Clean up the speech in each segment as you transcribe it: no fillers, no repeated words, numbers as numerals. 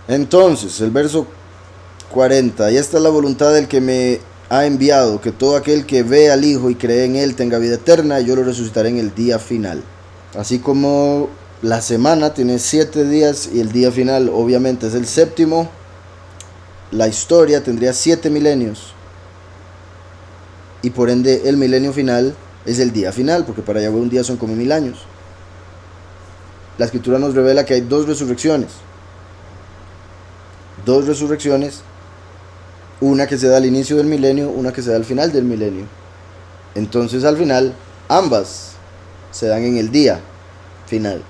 Entonces, el verso 40. Y esta es la voluntad del que me ha enviado, que todo aquel que ve al Hijo y cree en Él tenga vida eterna, y yo lo resucitaré en el día final. Así como la semana tiene 7 días y el día final obviamente es el séptimo, la historia tendría 7 milenios. Y por ende el milenio final es el día final, porque para Yahweh un día son como 1000 años. La escritura nos revela que hay dos resurrecciones. Dos resurrecciones. Una que se da al inicio del milenio, una que se da al final del milenio. Entonces al final ambas se dan en el día final.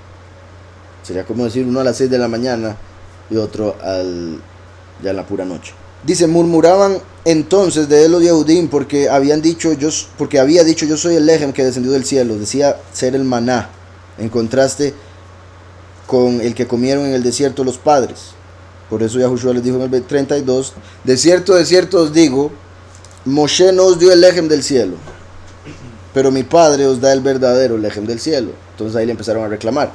Sería como decir uno a las 6 de la mañana y otro ya en la pura noche. Dice, murmuraban entonces de él los Yehudim porque había dicho yo soy el Lehem que descendió del cielo. Decía ser el maná, en contraste con el que comieron en el desierto los padres. Por eso Yahushua les dijo en el 32, de cierto os digo, Moshe no os dio el Lehem del cielo, pero mi padre os da el verdadero Lehem del cielo. Entonces ahí le empezaron a reclamar.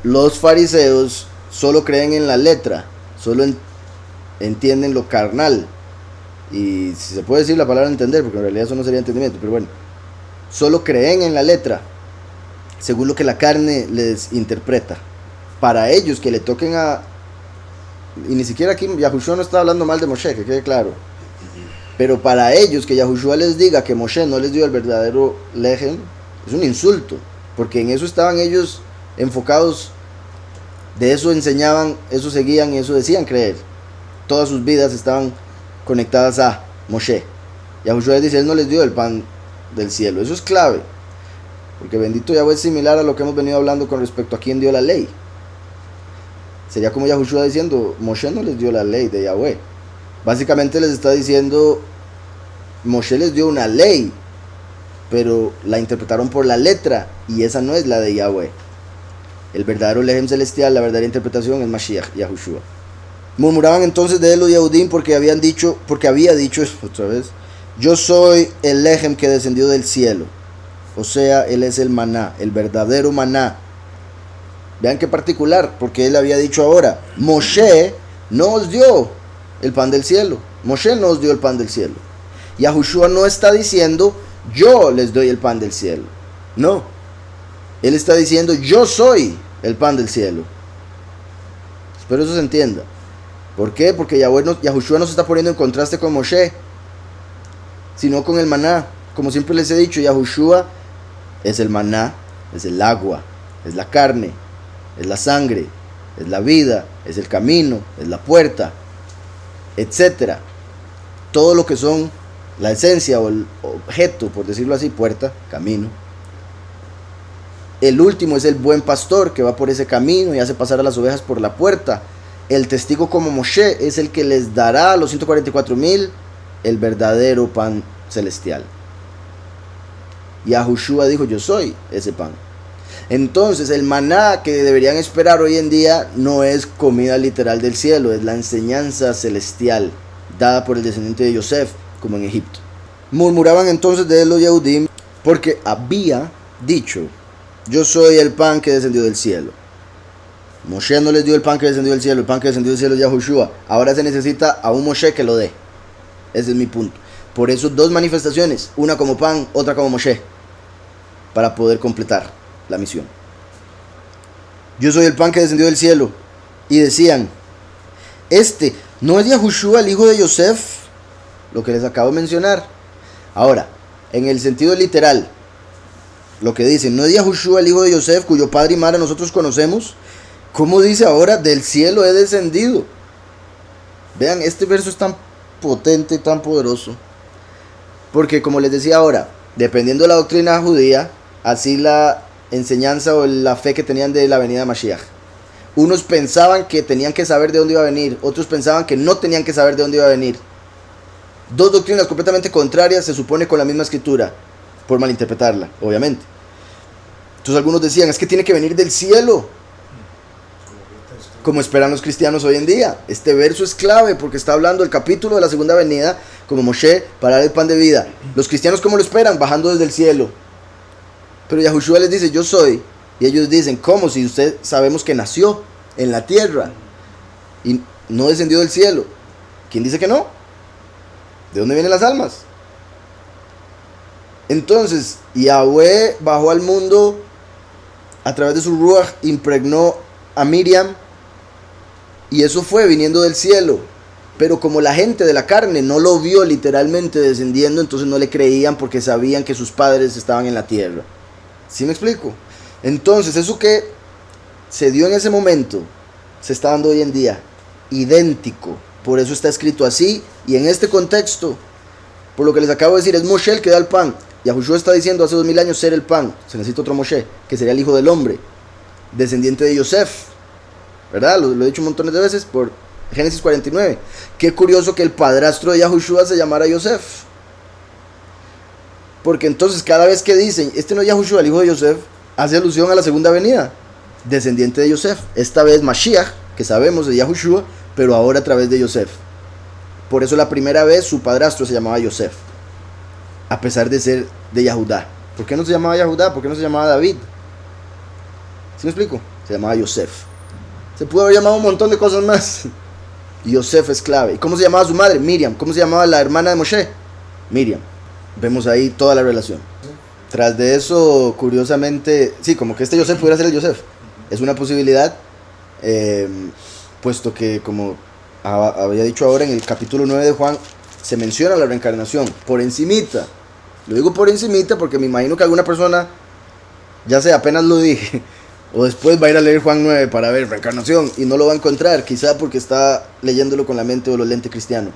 Los fariseos solo creen en la letra, solo entienden lo carnal. Y si se puede decir la palabra entender, porque en realidad eso no sería entendimiento, pero bueno, solo creen en la letra, según lo que la carne les interpreta. Para ellos que le toquen y ni siquiera aquí Yahushua no está hablando mal de Moshe, que quede claro, pero para ellos que Yahushua les diga que Moshe no les dio el verdadero Lehem, es un insulto, porque en eso estaban ellos enfocados, de eso enseñaban, eso seguían y eso decían creer. Todas sus vidas estaban conectadas a Moshe. Yahushua les dice, él no les dio el pan del cielo. Eso es clave, porque bendito Yahweh es similar a lo que hemos venido hablando con respecto a quién dio la ley. Sería como Yahushua diciendo, Moshe no les dio la ley de Yahweh. Básicamente les está diciendo, Moshe les dio una ley, pero la interpretaron por la letra, y esa no es la de Yahweh. El verdadero Lehem celestial, la verdadera interpretación es Mashiach, Yahushua. Murmuraban entonces de él los Yehudim porque había dicho otra vez, yo soy el Lehem que descendió del cielo. O sea, él es el maná, el verdadero maná. Vean qué particular, porque él había dicho ahora, Moshe no os dio el pan del cielo. Moshe no os dio el pan del cielo. Yahushua no está diciendo, yo les doy el pan del cielo. No. Él está diciendo, yo soy el pan del cielo. Espero eso se entienda. ¿Por qué? Porque Yahushua no se está poniendo en contraste con Moshe, sino con el maná. Como siempre les he dicho, Yahushua es el maná, es el agua, es la carne, es la sangre, es la vida, es el camino, es la puerta, etcétera. Todo lo que son la esencia o el objeto, por decirlo así, puerta, camino. El último es el buen pastor que va por ese camino y hace pasar a las ovejas por la puerta. El testigo como Moshe es el que les dará a los 144,000 el verdadero pan celestial. Yahushua dijo, yo soy ese pan. Entonces el maná que deberían esperar hoy en día no es comida literal del cielo, es la enseñanza celestial dada por el descendiente de Yosef, como en Egipto. Murmuraban entonces de él los Yehudim porque había dicho, yo soy el pan que descendió del cielo. Moshe no les dio el pan que descendió del cielo, el pan que descendió del cielo es Yahushua. Ahora se necesita a un Moshe que lo dé. Ese es mi punto. Por eso dos manifestaciones, una como pan, otra como Moshe, para poder completar la misión. Yo soy el pan que descendió del cielo. Y decían, ¿no es Yahushua el hijo de Yosef? Lo que les acabo de mencionar. Ahora, en el sentido literal, lo que dicen, ¿no es Yahushua el hijo de Yosef, cuyo padre y madre nosotros conocemos? ¿Cómo dice ahora, del cielo he descendido? Vean, este verso es tan potente, tan poderoso. Porque como les decía ahora, dependiendo de la doctrina judía, así la enseñanza o la fe que tenían de la venida de Mashiach. Unos pensaban que tenían que saber de dónde iba a venir, otros pensaban que no tenían que saber de dónde iba a venir. Dos doctrinas completamente contrarias se supone con la misma escritura, por malinterpretarla, obviamente. Entonces algunos decían, es que tiene que venir del cielo, como esperan los cristianos hoy en día. Este verso es clave porque está hablando del capítulo de la segunda venida, como Moshe para dar el pan de vida. Los cristianos, ¿cómo lo esperan? Bajando desde el cielo. Pero Yahushua les dice, yo soy. Y ellos dicen, ¿cómo? Si usted sabemos que nació en la tierra. y no descendió del cielo. ¿Quién dice que no? ¿De dónde vienen las almas? Entonces, Yahweh bajó al mundo a través de su Ruach, impregnó a Miriam, y eso fue viniendo del cielo. Pero como la gente de la carne no lo vio literalmente descendiendo, entonces no le creían porque sabían que sus padres estaban en la tierra. ¿Sí me explico? Entonces, eso que se dio en ese momento, se está dando hoy en día, idéntico. Por eso está escrito así, y en este contexto, por lo que les acabo de decir, es Moshe el que da el pan. Yahushua está diciendo hace 2000 años ser el pan. Se necesita otro Moshe, que sería el hijo del hombre, descendiente de Yosef. ¿Verdad? Lo he dicho un montón de veces por Génesis 49. Qué curioso que el padrastro de Yahushua se llamara Yosef. Porque entonces cada vez que dicen, este no es Yahushua, el hijo de Yosef, hace alusión a la segunda venida, descendiente de Yosef. Esta vez Mashiach, que sabemos de Yahushua, pero ahora a través de Yosef. Por eso la primera vez su padrastro se llamaba Yosef, a pesar de ser de Yahudá. ¿Por qué no se llamaba Yahudá? ¿Por qué no se llamaba David? ¿Sí me explico? Se llamaba Yosef. Se pudo haber llamado un montón de cosas más. Yosef es clave. ¿Y cómo se llamaba su madre? Miriam. ¿Cómo se llamaba la hermana de Moshe? Miriam. Vemos ahí toda la relación. Tras de eso, curiosamente, sí, como que este Yosef pudiera ser el Yosef. Es una posibilidad, puesto que, como había dicho ahora en el capítulo 9 de Juan, se menciona la reencarnación por encimita. Lo digo por encimita porque me imagino que alguna persona, ya sé, apenas lo dije, o después va a ir a leer Juan 9 para ver reencarnación y no lo va a encontrar, quizá porque está leyéndolo con la mente o los lentes cristiano.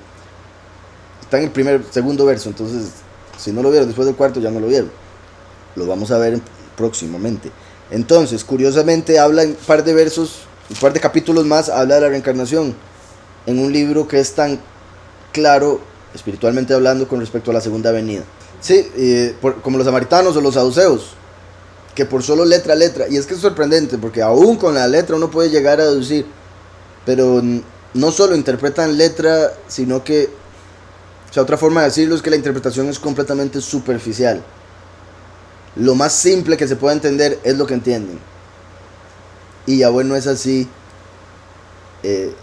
Está en el segundo verso, entonces si no lo vieron después del cuarto ya no lo vieron. Lo vamos a ver próximamente. Entonces, curiosamente habla en un par de versos, un par de capítulos más, habla de la reencarnación en un libro que es tan claro, espiritualmente hablando, con respecto a la segunda venida. Sí, como los samaritanos o los saduceos, que por solo letra, y es que es sorprendente, porque aún con la letra uno puede llegar a deducir, pero no solo interpretan letra, sino que, o sea, otra forma de decirlo es que la interpretación es completamente superficial. Lo más simple que se pueda entender es lo que entienden. Y Yahweh no es así.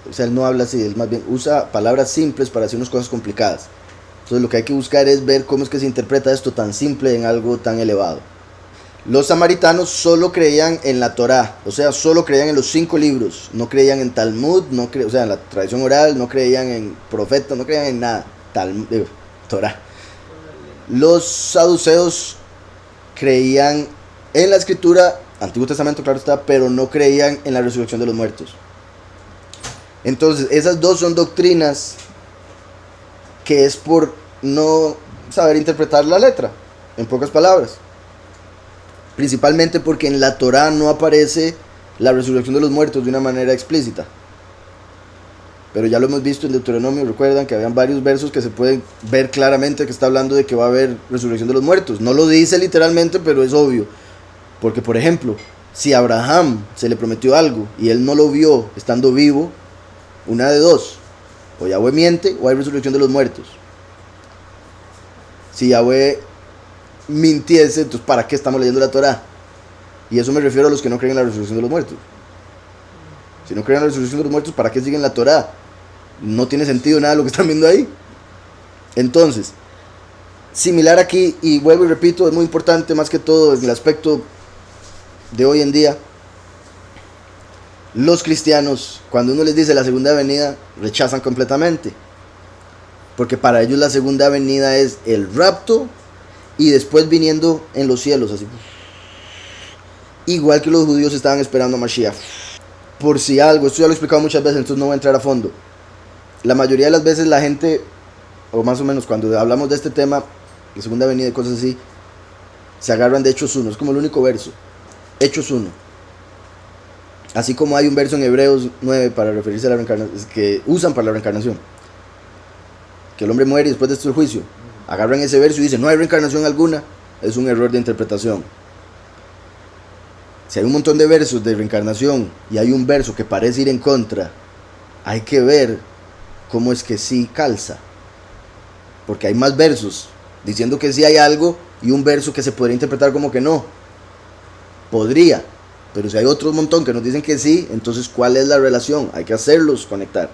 O sea, él no habla así, él más bien usa palabras simples para decir unas cosas complicadas. Entonces lo que hay que buscar es ver cómo es que se interpreta esto tan simple en algo tan elevado. Los samaritanos solo creían en la Torá, o sea, solo creían en los 5 libros. No creían en Talmud, o sea, en la tradición oral, no creían en profetas, no creían en nada. Torá. Los saduceos creían en la escritura, Antiguo Testamento, claro está, pero no creían en la resurrección de los muertos. Entonces, esas dos son doctrinas que es por no saber interpretar la letra, en pocas palabras. Principalmente porque en la Torá no aparece la resurrección de los muertos de una manera explícita. Pero ya lo hemos visto en Deuteronomio, recuerdan que habían varios versos que se pueden ver claramente que está hablando de que va a haber resurrección de los muertos. No lo dice literalmente, pero es obvio. Porque, por ejemplo, si a Abraham se le prometió algo y él no lo vio estando vivo, una de dos: o Yahweh miente o hay resurrección de los muertos. Si Yahweh mintiese, entonces ¿para qué estamos leyendo la Torá? Y eso me refiero a los que no creen en la resurrección de los muertos. Si no creen en la resurrección de los muertos, ¿para qué siguen la Torá? No tiene sentido nada de lo que están viendo ahí. Entonces, similar aquí, y vuelvo y repito, es muy importante más que todo en el aspecto de hoy en día. Los cristianos, cuando uno les dice la segunda venida, rechazan completamente, porque para ellos la segunda venida es el rapto y después viniendo en los cielos, así, igual que los judíos estaban esperando a Mashiach. Por si algo, esto ya lo he explicado muchas veces, entonces no voy a entrar a fondo. La mayoría de las veces la gente, o más o menos cuando hablamos de este tema, la segunda venida y cosas así, se agarran de Hechos 1, es como el único verso, Hechos 1. Así como hay un verso en Hebreos 9 para referirse a la reencarnación, que usan para la reencarnación, que el hombre muere y después de esto el juicio. Agarran ese verso y dicen, no hay reencarnación alguna. Es un error de interpretación. Si hay un montón de versos de reencarnación y hay un verso que parece ir en contra, hay que ver cómo es que sí calza. Porque hay más versos diciendo que sí hay algo y un verso que se podría interpretar como que no. Podría. Pero si hay otro montón que nos dicen que sí, entonces ¿cuál es la relación? Hay que hacerlos conectar.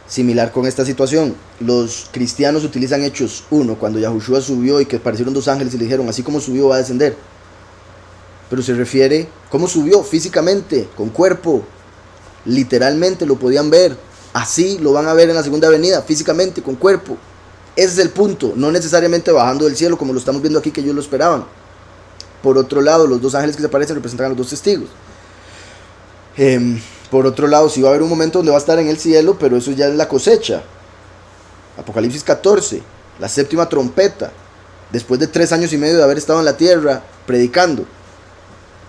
Similar con esta situación, los cristianos utilizan Hechos 1, cuando Yahushua subió y que aparecieron dos ángeles y le dijeron, así como subió va a descender. Pero se refiere, ¿cómo subió? Físicamente, con cuerpo, literalmente lo podían ver. Así lo van a ver en la segunda venida, físicamente, con cuerpo. Ese es el punto, no necesariamente bajando del cielo como lo estamos viendo aquí que ellos lo esperaban. Por otro lado, los dos ángeles que se aparecen representan a los dos testigos. Por otro lado, sí va a haber un momento donde va a estar en el cielo, pero eso ya es la cosecha. Apocalipsis 14, la séptima trompeta, después de 3 años y medio de haber estado en la tierra predicando.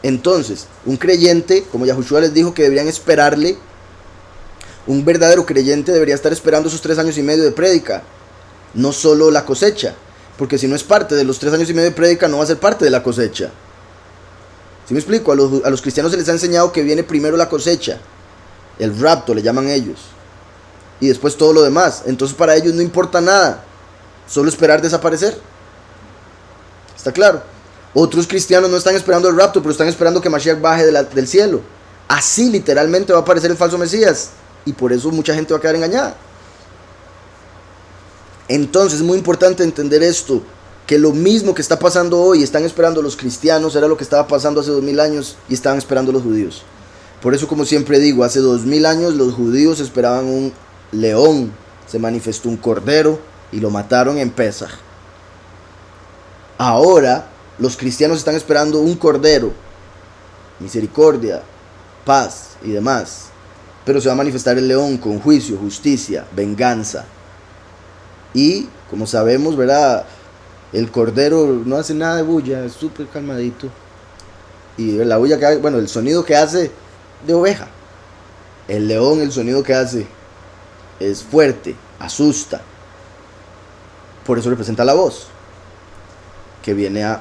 Entonces, un creyente, como Yahushua les dijo que deberían esperarle, un verdadero creyente debería estar esperando esos 3 años y medio de prédica, no solo la cosecha, porque si no es parte de los 3 años y medio de prédica, no va a ser parte de la cosecha. ¿Sí me explico? A los cristianos se les ha enseñado que viene primero la cosecha, el rapto le llaman ellos, y después todo lo demás. Entonces para ellos no importa nada, solo esperar desaparecer. ¿Está claro? Otros cristianos no están esperando el rapto, pero están esperando que Mashiach baje del cielo. Así literalmente va a aparecer el falso Mesías, y por eso mucha gente va a quedar engañada. Entonces es muy importante entender esto, que lo mismo que está pasando hoy, están esperando los cristianos, era lo que estaba pasando hace 2000 años y estaban esperando los judíos. Por eso, como siempre digo, hace 2000 años los judíos esperaban un león, se manifestó un cordero y lo mataron en Pesaj. Ahora los cristianos están esperando un cordero, misericordia, paz y demás, pero se va a manifestar el león con juicio, justicia, venganza. Y como sabemos, ¿verdad? El cordero no hace nada de bulla, es súper calmadito. Y la bulla que hace, bueno, el sonido que hace de oveja. El león, el sonido que hace es fuerte, asusta. Por eso representa la voz, que viene a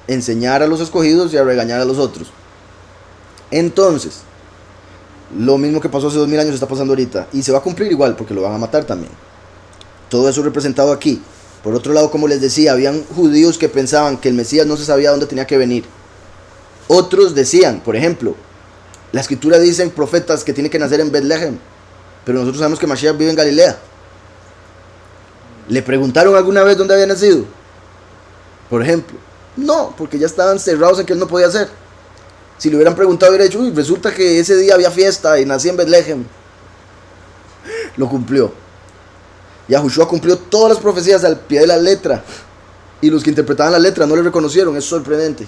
enseñar a los escogidos y a regañar a los otros. Entonces, lo mismo que pasó hace 2000 años está pasando ahorita. Y se va a cumplir igual, porque lo van a matar también. Todo eso representado aquí. Por otro lado, como les decía, habían judíos que pensaban que el Mesías no se sabía dónde tenía que venir. Otros decían, por ejemplo, la escritura dice en profetas que tiene que nacer en Betlehem, pero nosotros sabemos que Mashiach vive en Galilea. ¿Le preguntaron alguna vez dónde había nacido? Por ejemplo, no, porque ya estaban cerrados en que él no podía hacer. Si le hubieran preguntado, hubiera dicho, uy, resulta que ese día había fiesta y nací en Betlehem. Lo cumplió. Yahushua cumplió todas las profecías al pie de la letra. Y los que interpretaban la letra no le reconocieron. Es sorprendente.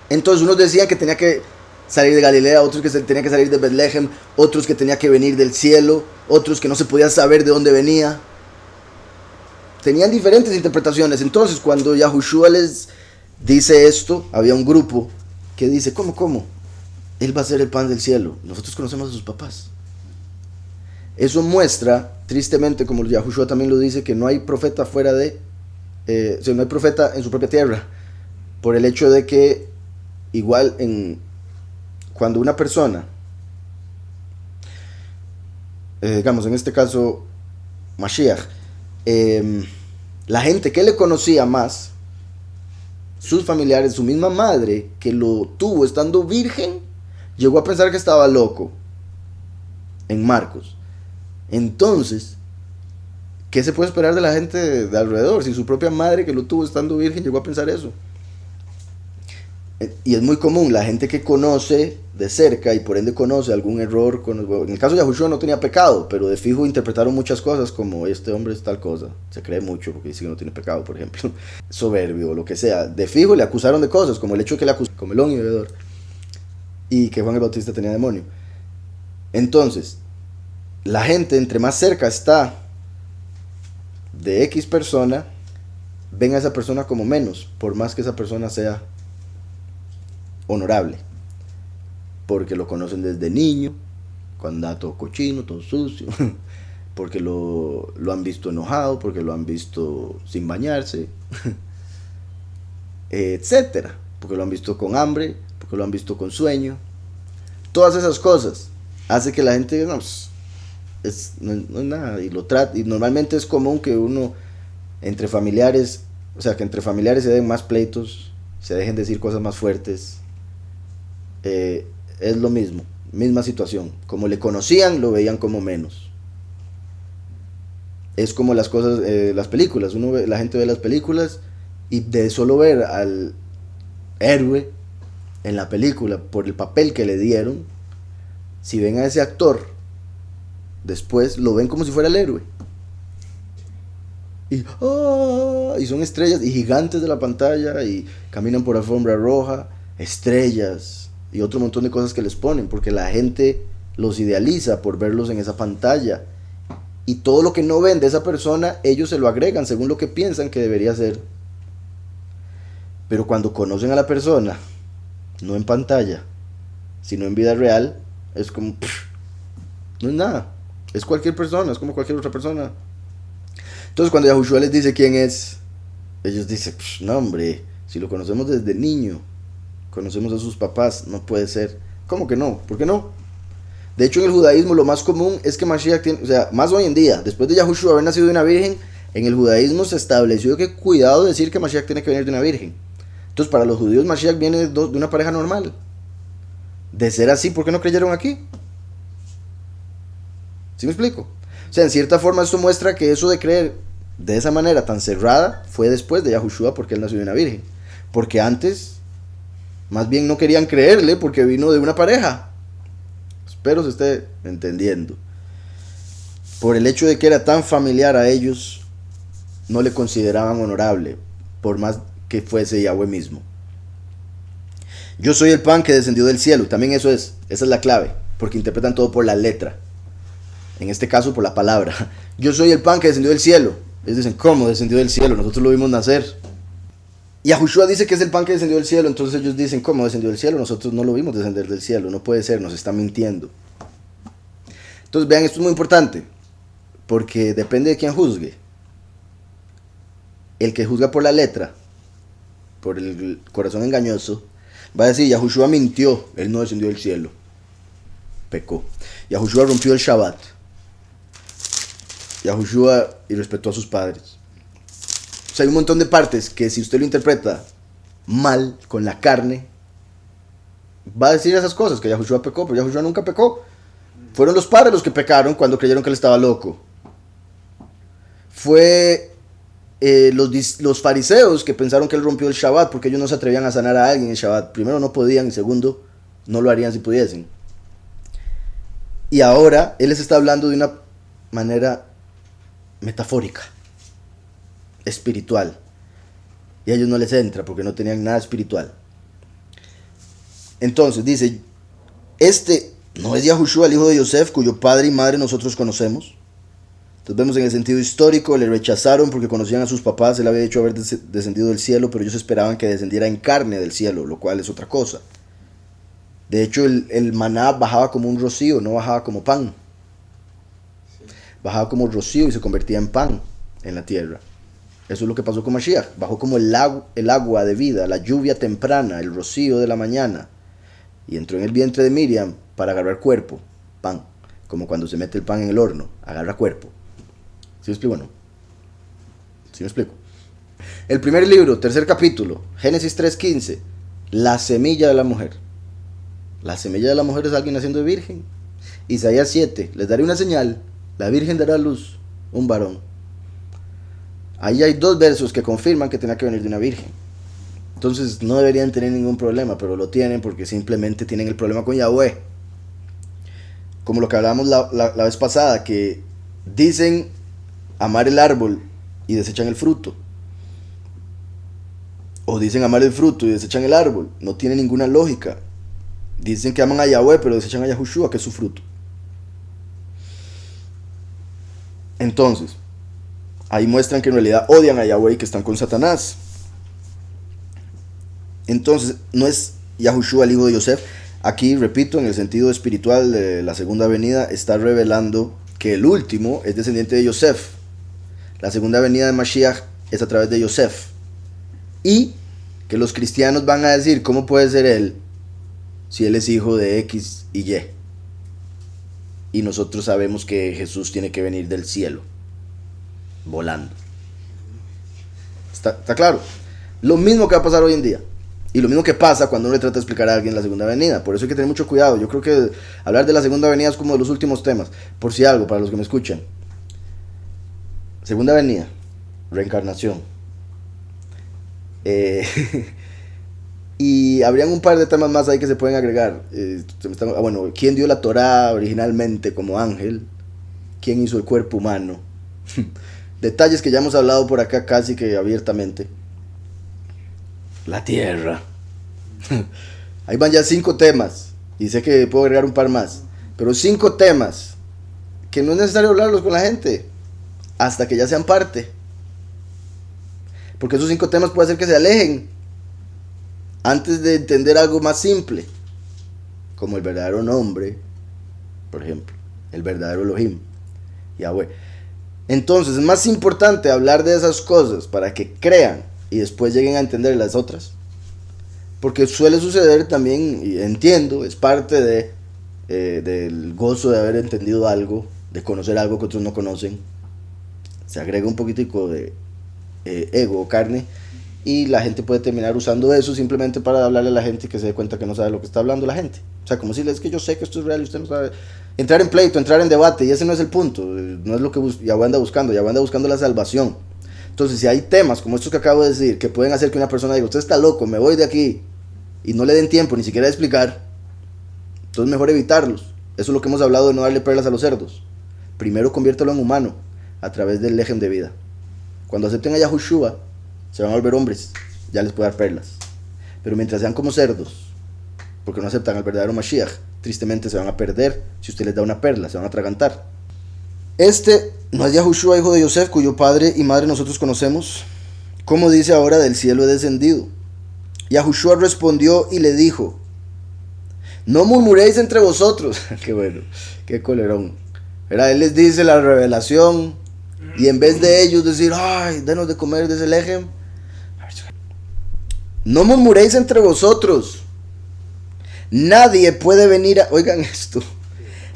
Entonces unos decían que tenía que salir de Galilea, otros que tenía que salir de Betlehem, otros que tenía que venir del cielo, otros que no se podía saber de dónde venía. Tenían diferentes interpretaciones. Entonces cuando Yahushua les dice esto, había un grupo que dice, ¿cómo? Él va a ser el pan del cielo. Nosotros conocemos a sus papás. Eso muestra, tristemente, como Yahushua también lo dice, que no hay profeta fuera de... no hay profeta en su propia tierra. Por el hecho de que, igual, cuando una persona, digamos, en este caso, Mashiach, la gente que le conocía más, sus familiares, su misma madre, que lo tuvo estando virgen, llegó a pensar que estaba loco, en Marcos. Entonces, ¿qué se puede esperar de la gente de alrededor? Si su propia madre que lo tuvo estando virgen llegó a pensar eso. Y es muy común, la gente que conoce de cerca y por ende conoce algún error. En el caso de Yahushua no tenía pecado, pero de fijo interpretaron muchas cosas como este hombre es tal cosa. Se cree mucho porque dice que no tiene pecado, por ejemplo. Soberbio o lo que sea. De fijo le acusaron de cosas, como el hecho de que le acusaron comelón y bebedor. Y que Juan el Bautista tenía demonio. Entonces, la gente, entre más cerca está de X persona, ven a esa persona como menos, por más que esa persona sea honorable, porque lo conocen desde niño, cuando anda todo cochino, todo sucio, porque lo han visto enojado, porque lo han visto sin bañarse, etcétera, porque lo han visto con hambre, porque lo han visto con sueño. Todas esas cosas hace que la gente diga, no es nada, y lo trata. Y normalmente es común que uno entre familiares, o sea, que entre familiares se den más pleitos, se dejen decir cosas más fuertes, es lo mismo, misma situación. Como le conocían, lo veían como menos. Es como las cosas, las películas. La gente ve las películas y de solo ver al héroe en la película por el papel que le dieron, si ven a ese actor después, lo ven como si fuera el héroe. Y son estrellas y gigantes de la pantalla y caminan por alfombra roja, estrellas y otro montón de cosas que les ponen, porque la gente los idealiza por verlos en esa pantalla. Y todo lo que no ven de esa persona, ellos se lo agregan según lo que piensan que debería ser. Pero cuando conocen a la persona, no en pantalla, sino en vida real, es como, no es nada. Es cualquier persona, es como cualquier otra persona. Entonces cuando Yahushua les dice quién es, ellos dicen, no hombre, si lo conocemos desde niño, conocemos a sus papás, no puede ser. ¿Cómo que no? ¿Por qué no? De hecho, en el judaísmo lo más común es que Mashiach tiene, o sea, más hoy en día, después de Yahushua haber nacido de una virgen, en el judaísmo se estableció que cuidado de decir que Mashiach tiene que venir de una virgen. Entonces, para los judíos, Mashiach viene de una pareja normal. De ser así, ¿por qué no creyeron aquí? ¿Sí me explico? O sea, en cierta forma esto muestra que eso de creer de esa manera tan cerrada fue después de Yahushua porque él nació de una virgen. Porque antes, más bien no querían creerle porque vino de una pareja. Espero se esté entendiendo. Por el hecho de que era tan familiar a ellos, no le consideraban honorable, por más que fuese Yahweh mismo. Yo soy el pan que descendió del cielo. También esa es la clave, porque interpretan todo por la letra. En este caso por la palabra. Yo soy el pan que descendió del cielo. Ellos dicen, ¿cómo descendió del cielo? Nosotros lo vimos nacer. Y Yahushua dice que es el pan que descendió del cielo. Entonces ellos dicen, ¿cómo descendió del cielo? Nosotros no lo vimos descender del cielo. No puede ser, nos está mintiendo. Entonces vean, esto es muy importante, porque depende de quién juzgue. El que juzga por la letra, por el corazón engañoso, va a decir, Yahushua mintió, él no descendió del cielo, pecó. Yahushua rompió el Shabbat. Yahushua irrespetó a sus padres. O sea, hay un montón de partes que si usted lo interpreta mal, con la carne, va a decir esas cosas, que Yahushua pecó, pero Yahushua nunca pecó. Fueron los padres los que pecaron cuando creyeron que él estaba loco. Fue los fariseos que pensaron que él rompió el Shabbat porque ellos no se atrevían a sanar a alguien en Shabbat. Primero no podían y segundo no lo harían si pudiesen. Y ahora él les está hablando de una manera metafórica, espiritual. Y a ellos no les entra porque no tenían nada espiritual. Entonces dice, este no es Yahushua, el hijo de Yosef, cuyo padre y madre nosotros conocemos. Entonces vemos en el sentido histórico, le rechazaron porque conocían a sus papás, él había dicho haber descendido del cielo, pero ellos esperaban que descendiera en carne del cielo, lo cual es otra cosa. De hecho, el maná bajaba como un rocío, no bajaba como pan. Bajaba como rocío y se convertía en pan en la tierra. Eso es lo que pasó con Mashiach. Bajó como el agua de vida, la lluvia temprana, el rocío de la mañana. Y entró en el vientre de Miriam para agarrar cuerpo, pan. Como cuando se mete el pan en el horno, agarra cuerpo. ¿Sí me explico o no? ¿Sí me explico? El primer libro, tercer capítulo, Génesis 3:15. La semilla de la mujer. La semilla de la mujer es alguien naciendo de virgen. Isaías 7. Les daré una señal. La virgen dará a luz un varón. Ahí hay dos versos que confirman que tenía que venir de una virgen. Entonces no deberían tener ningún problema, pero lo tienen porque simplemente tienen el problema con Yahweh. Como lo que hablábamos la vez pasada, que dicen amar el árbol y desechan el fruto. O dicen amar el fruto y desechan el árbol. No tiene ninguna lógica. Dicen que aman a Yahweh, pero desechan a Yahushua, que es su fruto. Entonces, ahí muestran que en realidad odian a Yahweh y que están con Satanás. Entonces, no es Yahushua el hijo de Yosef. Aquí, repito, en el sentido espiritual de la segunda venida, está revelando que el último es descendiente de Yosef. La segunda venida de Mashiach es a través de Yosef. Y que los cristianos van a decir, ¿cómo puede ser él si él es hijo de X y Y? Y nosotros sabemos que Jesús tiene que venir del cielo, volando. ¿Está claro? Lo mismo que va a pasar hoy en día. Y lo mismo que pasa cuando uno le trata de explicar a alguien la segunda venida. Por eso hay que tener mucho cuidado. Yo creo que hablar de la segunda venida es como de los últimos temas. Por si algo, para los que me escuchan. Segunda venida, reencarnación. Y habrían un par de temas más ahí que se pueden agregar. Bueno, ¿quién dio la Torá originalmente como ángel? ¿Quién hizo el cuerpo humano? Detalles que ya hemos hablado por acá casi que abiertamente. La tierra. Ahí van ya 5 temas. Y sé que puedo agregar un par más. Pero 5 temas que no es necesario hablarlos con la gente hasta que ya sean parte. Porque esos 5 temas puede hacer que se alejen antes de entender algo más simple, como el verdadero nombre, por ejemplo, el verdadero Elohim, Yahweh. Entonces es más importante hablar de esas cosas para que crean y después lleguen a entender las otras. Porque suele suceder también, y entiendo, es parte del gozo de haber entendido algo, de conocer algo que otros no conocen. Se agrega un poquitico de ego o carne, y la gente puede terminar usando eso simplemente para hablarle a la gente que se dé cuenta que no sabe lo que está hablando la gente. O sea, como decirle, es que yo sé que esto es real y usted no sabe. Entrar en pleito, entrar en debate, y ese no es el punto, no es lo que Yahweh anda buscando. Yahweh anda buscando la salvación. Entonces, si hay temas como estos que acabo de decir, que pueden hacer que una persona diga, usted está loco, me voy de aquí, y no le den tiempo ni siquiera de explicar, entonces mejor evitarlos. Eso es lo que hemos hablado de no darle perlas a los cerdos. Primero conviértelo en humano, a través del lejem de vida. Cuando acepten a Yahushua, se van a volver hombres, ya les puede dar perlas. Pero mientras sean como cerdos, porque no aceptan al verdadero Mashiach, tristemente se van a perder. Si usted les da una perla, se van a atragantar. Este no es Yahushua, hijo de Yosef, cuyo padre y madre nosotros conocemos. Como dice ahora, del cielo he descendido. Yahushua respondió y le dijo, no murmuréis entre vosotros. Qué bueno, qué colerón. Él les dice la revelación, y en vez de ellos decir, ay, denos de comer de ese lejem, no murmuréis entre vosotros. Nadie puede venir oigan esto,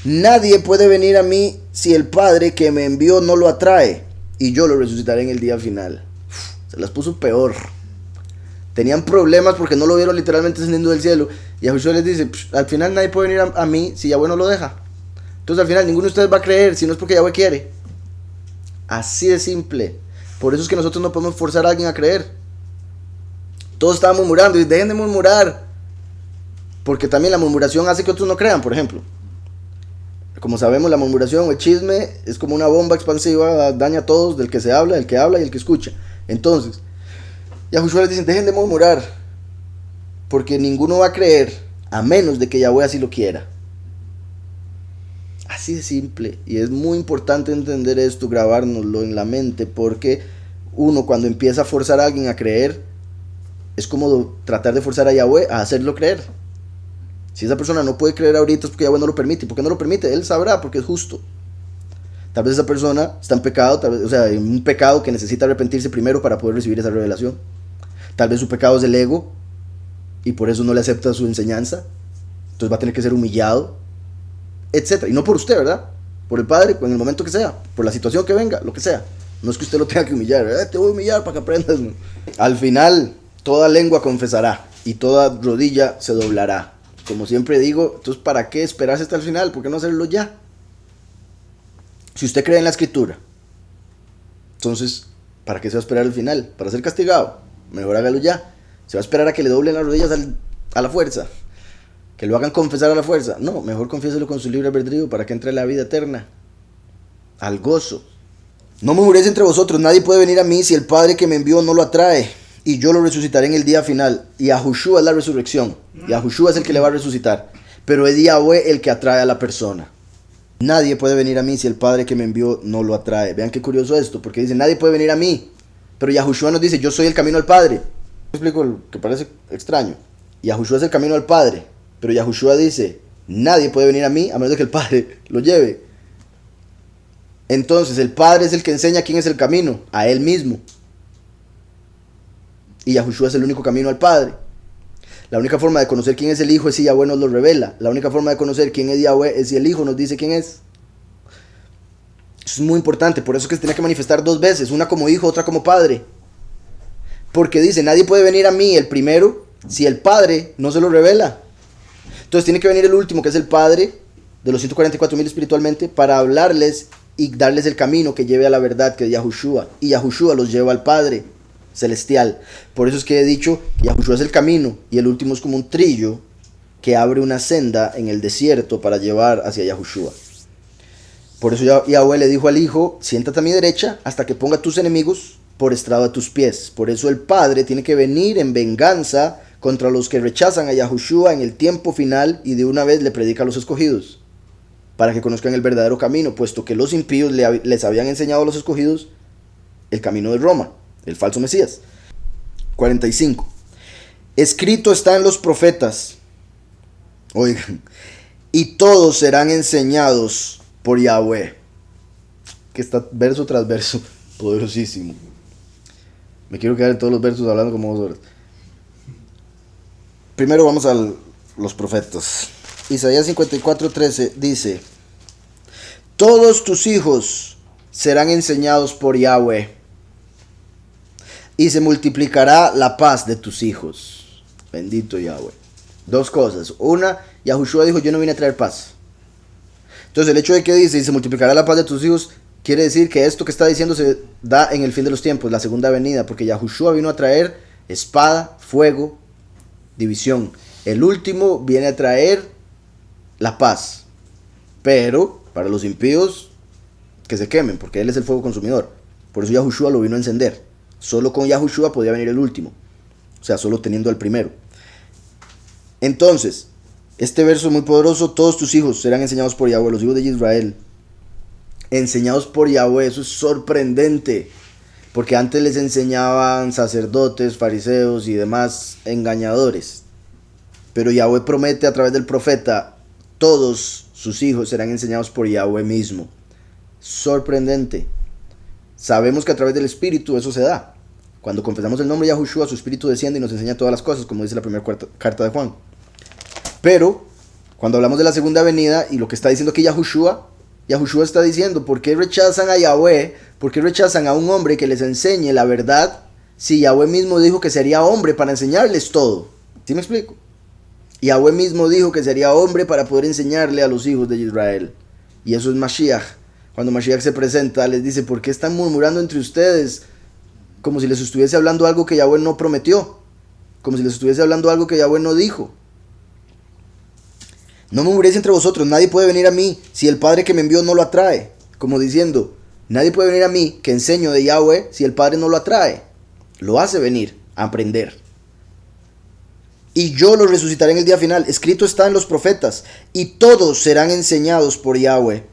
nadie puede venir a mí si el Padre que me envió no lo atrae, y yo lo resucitaré en el día final. Se las puso peor. Tenían problemas porque no lo vieron literalmente descendiendo del cielo, y Yahushua les dice, al final nadie puede venir a mí si Yahweh no lo deja. Entonces al final ninguno de ustedes va a creer si no es porque Yahweh quiere. Así de simple. Por eso es que nosotros no podemos forzar a alguien a creer. Todos estaban murmurando, y dejen de murmurar, porque también la murmuración hace que otros no crean. Por ejemplo, como sabemos, la murmuración o el chisme es como una bomba expansiva, daña a todos, del que se habla, el que habla y el que escucha. Entonces Yahushua les dice, dejen de murmurar, porque ninguno va a creer a menos de que Yahweh así lo quiera. Así de simple. Y es muy importante entender esto, grabárnoslo en la mente, porque uno cuando empieza a forzar a alguien a creer, es como tratar de forzar a Yahweh a hacerlo creer. Si esa persona no puede creer ahorita es porque Yahweh no lo permite. ¿Y por qué no lo permite? Él sabrá, porque es justo. Tal vez esa persona está en pecado, tal vez, o sea, en un pecado que necesita arrepentirse primero para poder recibir esa revelación. Tal vez su pecado es el ego y por eso no le acepta su enseñanza. Entonces va a tener que ser humillado, etcétera. Y no por usted, ¿verdad? Por el Padre, en el momento que sea, por la situación que venga, lo que sea. No es que usted lo tenga que humillar, te voy a humillar para que aprendas. No. Al final, toda lengua confesará y toda rodilla se doblará. Como siempre digo, entonces ¿para qué esperarse hasta el final? ¿Por qué no hacerlo ya? Si usted cree en la escritura, entonces ¿para qué se va a esperar al final? ¿Para ser castigado? Mejor hágalo ya. ¿Se va a esperar a que le doblen las rodillas a la fuerza? ¿Que lo hagan confesar a la fuerza? No, mejor confiéselo con su libre albedrío para que entre a la vida eterna, al gozo. No murmuréis entre vosotros, nadie puede venir a mí si el Padre que me envió no lo atrae, y yo lo resucitaré en el día final. Y Yahushua es la resurrección, Yahushua es el que le va a resucitar, pero es Yahweh el que atrae a la persona. Nadie puede venir a mí si el Padre que me envió no lo atrae. Vean qué curioso esto, porque dice, nadie puede venir a mí, pero Yahushua nos dice, yo soy el camino al Padre. ¿Me explico lo que parece extraño? Yahushua es el camino al Padre, pero Yahushua dice, nadie puede venir a mí a menos de que el Padre lo lleve. Entonces el Padre es el que enseña quién es el camino, a Él mismo. Y Yahushua es el único camino al Padre. La única forma de conocer quién es el Hijo es si Yahweh nos lo revela. La única forma de conocer quién es Yahweh es si el Hijo nos dice quién es. Eso es muy importante, por eso es que se tiene que manifestar 2 veces, una como Hijo, otra como Padre. Porque dice, nadie puede venir a mí, el primero, si el Padre no se lo revela? Entonces tiene que venir el último, que es el Padre de los 144,000 espiritualmente, para hablarles y darles el camino que lleve a la verdad, que es Yahushua. Y Yahushua los lleva al Padre celestial. Por eso es que he dicho que Yahushua es el camino y el último es como un trillo que abre una senda en el desierto para llevar hacia Yahushua. Por eso Yahweh le dijo al Hijo, siéntate a mi derecha hasta que ponga tus enemigos por estrado a tus pies. Por eso el Padre tiene que venir en venganza contra los que rechazan a Yahushua en el tiempo final y de una vez le predica a los escogidos, para que conozcan el verdadero camino, puesto que los impíos les habían enseñado a los escogidos el camino de Roma, el falso Mesías. 45. Escrito está en los profetas, oigan, y todos serán enseñados por Yahweh. Que está verso tras verso, poderosísimo. Me quiero quedar en todos los versos hablando como 2 horas. Primero vamos a los profetas. Isaías 54:13 dice: todos tus hijos serán enseñados por Yahweh, y se multiplicará la paz de tus hijos. Bendito Yahweh. 2 cosas. Una, Yahushua dijo, yo no vine a traer paz. Entonces el hecho de que dice, y se multiplicará la paz de tus hijos, quiere decir que esto que está diciendo se da en el fin de los tiempos, la segunda venida, porque Yahushua vino a traer espada, fuego, división. El último viene a traer la paz, pero para los impíos que se quemen, porque él es el fuego consumidor. Por eso Yahushua lo vino a encender. Solo con Yahushua podía venir el último, o sea, solo teniendo al primero. Entonces, este verso muy poderoso: todos tus hijos serán enseñados por Yahweh, los hijos de Israel, enseñados por Yahweh. Eso es sorprendente, porque antes les enseñaban sacerdotes, fariseos y demás engañadores, pero Yahweh promete a través del profeta: todos sus hijos serán enseñados por Yahweh mismo. Sorprendente. Sabemos que a través del Espíritu eso se da. Cuando confesamos el nombre de Yahushua, su Espíritu desciende y nos enseña todas las cosas, como dice la primera carta de Juan. Pero cuando hablamos de la segunda venida y lo que está diciendo aquí Yahushua está diciendo: ¿por qué rechazan a Yahweh? ¿Por qué rechazan a un hombre que les enseñe la verdad si Yahweh mismo dijo que sería hombre para enseñarles todo? ¿Sí me explico? Yahweh mismo dijo que sería hombre para poder enseñarle a los hijos de Israel. Y eso es Mashiach. Cuando Mashiach se presenta, les dice: ¿por qué están murmurando entre ustedes? Como si les estuviese hablando algo que Yahweh no prometió. Como si les estuviese hablando algo que Yahweh no dijo. No murmuréis entre vosotros, nadie puede venir a mí si el Padre que me envió no lo atrae. Como diciendo, nadie puede venir a mí que enseño de Yahweh si el Padre no lo atrae. Lo hace venir a aprender. Y yo los resucitaré en el día final. Escrito está en los profetas, y todos serán enseñados por Yahweh.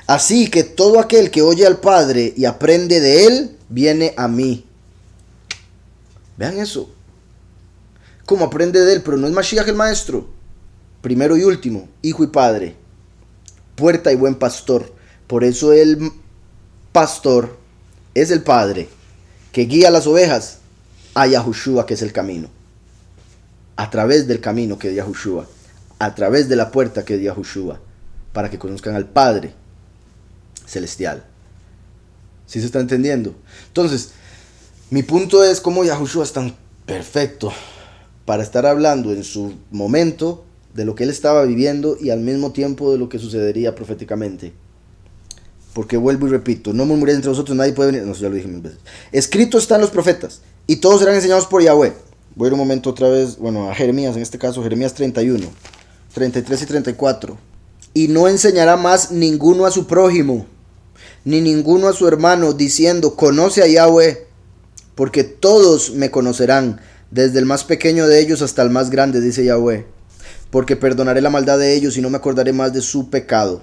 Así que todo aquel que oye al Padre y aprende de él, viene a mí. Vean eso. ¿Cómo aprende de él? Pero no es Mashiach el maestro. Primero y último, hijo y padre. Puerta y buen pastor. Por eso el pastor es el padre que guía a las ovejas a Yahushua, que es el camino. A través del camino que es Yahushua. A través de la puerta que es Yahushua. Para que conozcan al Padre celestial. ¿Sí se está entendiendo? Entonces, mi punto es cómo Yahushua es tan perfecto para estar hablando en su momento de lo que él estaba viviendo y al mismo tiempo de lo que sucedería proféticamente. Porque vuelvo y repito, no murmuréis entre vosotros, nadie puede venir. No, ya lo dije 1000 veces. Escrito están los profetas, y todos serán enseñados por Yahweh. Voy a ir un momento otra vez, a Jeremías, en este caso, Jeremías 31, 33 y 34. Y no enseñará más ninguno a su prójimo, ni ninguno a su hermano, diciendo: conoce a Yahweh, porque todos me conocerán, desde el más pequeño de ellos hasta el más grande, dice Yahweh. Porque perdonaré la maldad de ellos y no me acordaré más de su pecado.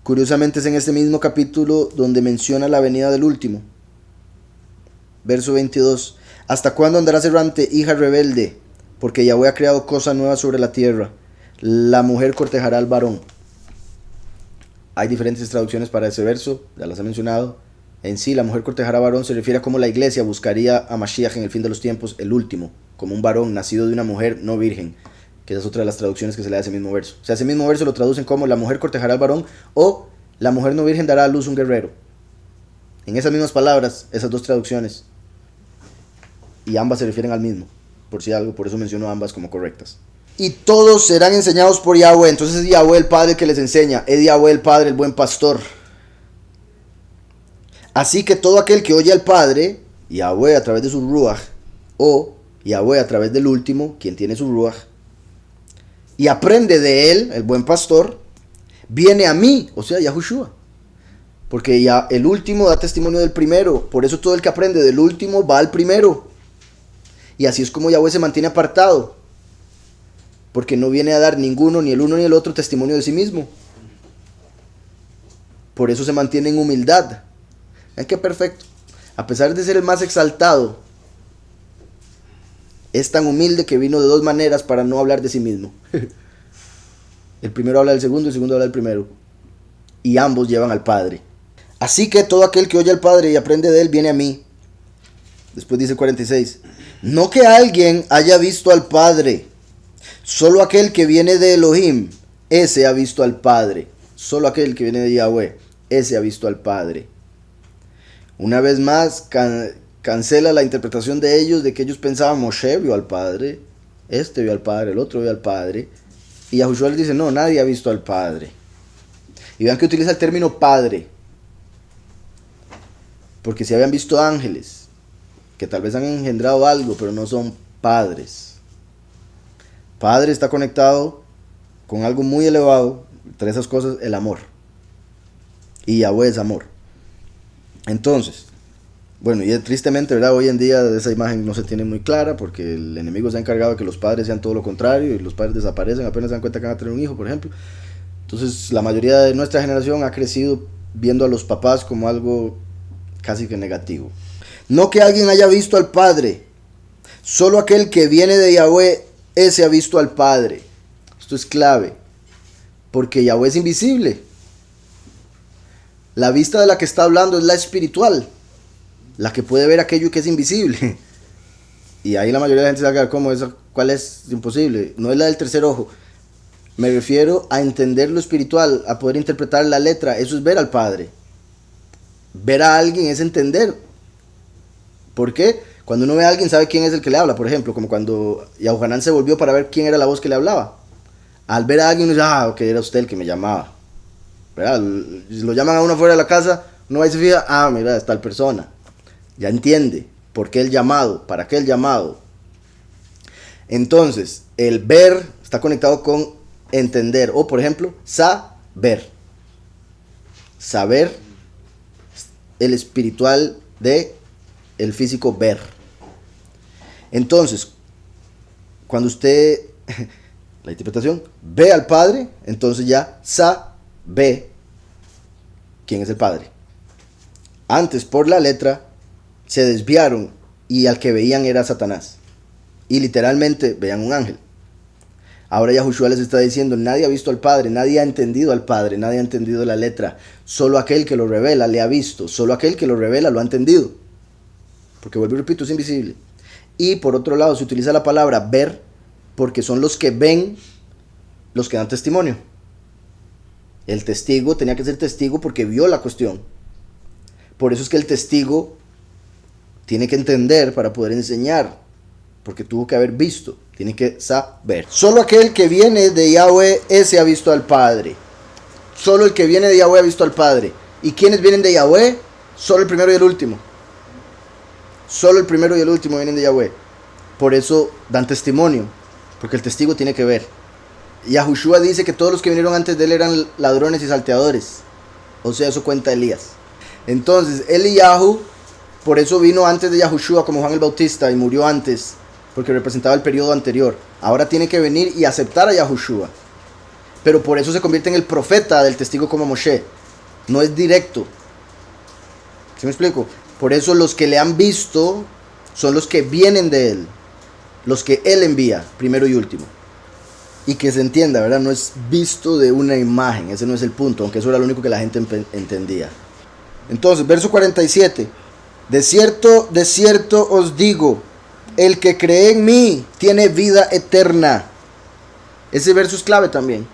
Curiosamente es en este mismo capítulo donde menciona la venida del último. Verso 22. ¿Hasta cuándo andarás errante, hija rebelde? Porque Yahweh ha creado cosa nueva sobre la tierra. La mujer cortejará al varón. Hay diferentes traducciones para ese verso, ya las he mencionado. En sí, la mujer cortejará al varón se refiere a cómo la iglesia buscaría a Mashiach en el fin de los tiempos, el último, como un varón nacido de una mujer no virgen. Que esa es otra de las traducciones que se le da a ese mismo verso. O sea, ese mismo verso lo traducen como la mujer cortejará al varón o la mujer no virgen dará a luz un guerrero. En esas mismas palabras, esas dos traducciones. Y ambas se refieren al mismo. por si algo, por eso menciono ambas como correctas. Y todos serán enseñados por Yahweh. Entonces es Yahweh el Padre el que les enseña, es Yahweh el Padre el buen pastor. Así que todo aquel que oye al Padre, Yahweh a través de su Ruach, o Yahweh a través del último, quien tiene su Ruach, y aprende de él, el buen pastor, viene a mí, o sea, Yahushua. Porque ya el último da testimonio del primero. Por eso todo el que aprende del último va al primero. Y así es como Yahweh se mantiene apartado. Porque no viene a dar ninguno, ni el uno ni el otro, testimonio de sí mismo. Por eso se mantiene en humildad. Vean qué perfecto. A pesar de ser el más exaltado, es tan humilde que vino de dos maneras para no hablar de sí mismo. El primero habla del segundo y el segundo habla del primero. Y ambos llevan al Padre. Así que todo aquel que oye al Padre y aprende de él viene a mí. Después dice 46. No que alguien haya visto al Padre. Solo aquel que viene de Elohim, ese ha visto al Padre. Solo aquel que viene de Yahweh, ese ha visto al Padre. Una vez más, cancela la interpretación de ellos, de que ellos pensaban, Moshe vio al Padre, este vio al Padre, el otro vio al Padre. Y Yahushua les dice, no, nadie ha visto al Padre. Y vean que utiliza el término Padre. Porque si habían visto ángeles, que tal vez han engendrado algo, pero no son padres. Padre está conectado con algo muy elevado, entre esas cosas, el amor. Y Yahweh es amor. Entonces, bueno, y tristemente, ¿verdad? Hoy en día esa imagen no se tiene muy clara, porque el enemigo se ha encargado de que los padres sean todo lo contrario, y los padres desaparecen apenas se dan cuenta que van a tener un hijo, por ejemplo. Entonces, la mayoría de nuestra generación ha crecido viendo a los papás como algo casi que negativo. No que alguien haya visto al Padre, solo aquel que viene de Yahweh, ese ha visto al Padre. Esto es clave, porque Yahweh es invisible. La vista de la que está hablando es la espiritual, la que puede ver aquello que es invisible. Y ahí la mayoría de la gente se va a quedar como esa, ¿cuál es? Imposible. No es la del tercer ojo. Me refiero a entender lo espiritual, a poder interpretar la letra. Eso es ver al Padre. Ver a alguien es entender. ¿Por qué? Cuando uno ve a alguien sabe quién es el que le habla. Por ejemplo, como cuando Yahuanán se volvió para ver quién era la voz que le hablaba. Al ver a alguien uno dice, ok, era usted el que me llamaba. ¿Verdad? Si lo llaman a uno fuera de la casa, uno va y se fija, mira, es tal persona. Ya entiende por qué el llamado, para qué el llamado. Entonces, el ver está conectado con entender. O, por ejemplo, saber. Saber, el espiritual de el físico ver. Entonces, cuando usted, la interpretación, ve al Padre, entonces ya sabe quién es el Padre. Antes, por la letra, se desviaron y al que veían era Satanás. Y literalmente veían un ángel. Ahora Yahushua les está diciendo, nadie ha visto al Padre, nadie ha entendido al Padre, nadie ha entendido la letra. Solo aquel que lo revela le ha visto, solo aquel que lo revela lo ha entendido. Porque vuelvo y repito, es invisible. Y por otro lado se utiliza la palabra ver, porque son los que ven, los que dan testimonio. El testigo tenía que ser testigo porque vio la cuestión. Por eso es que el testigo tiene que entender para poder enseñar, porque tuvo que haber visto, tiene que saber. Solo aquel que viene de Yahweh, ese ha visto al Padre. Solo el que viene de Yahweh ha visto al Padre. ¿Y quiénes vienen de Yahweh? Solo el primero y el último. Solo el primero y el último vienen de Yahweh. Por eso dan testimonio, porque el testigo tiene que ver. Yahushua dice que todos los que vinieron antes de él eran ladrones y salteadores. O sea, eso cuenta Elías. Entonces, Eliyahu, por eso vino antes de Yahushua como Juan el Bautista y murió antes, porque representaba el periodo anterior. Ahora tiene que venir y aceptar a Yahushua. Pero por eso se convierte en el profeta del testigo como Moshe. No es directo. ¿Sí me explico? Por eso los que le han visto son los que vienen de él. Los que él envía, primero y último. Y que se entienda, ¿verdad? No es visto de una imagen. Ese no es el punto, aunque eso era lo único que la gente entendía. Entonces, verso 47. De cierto os digo, el que cree en mí tiene vida eterna. Ese verso es clave también.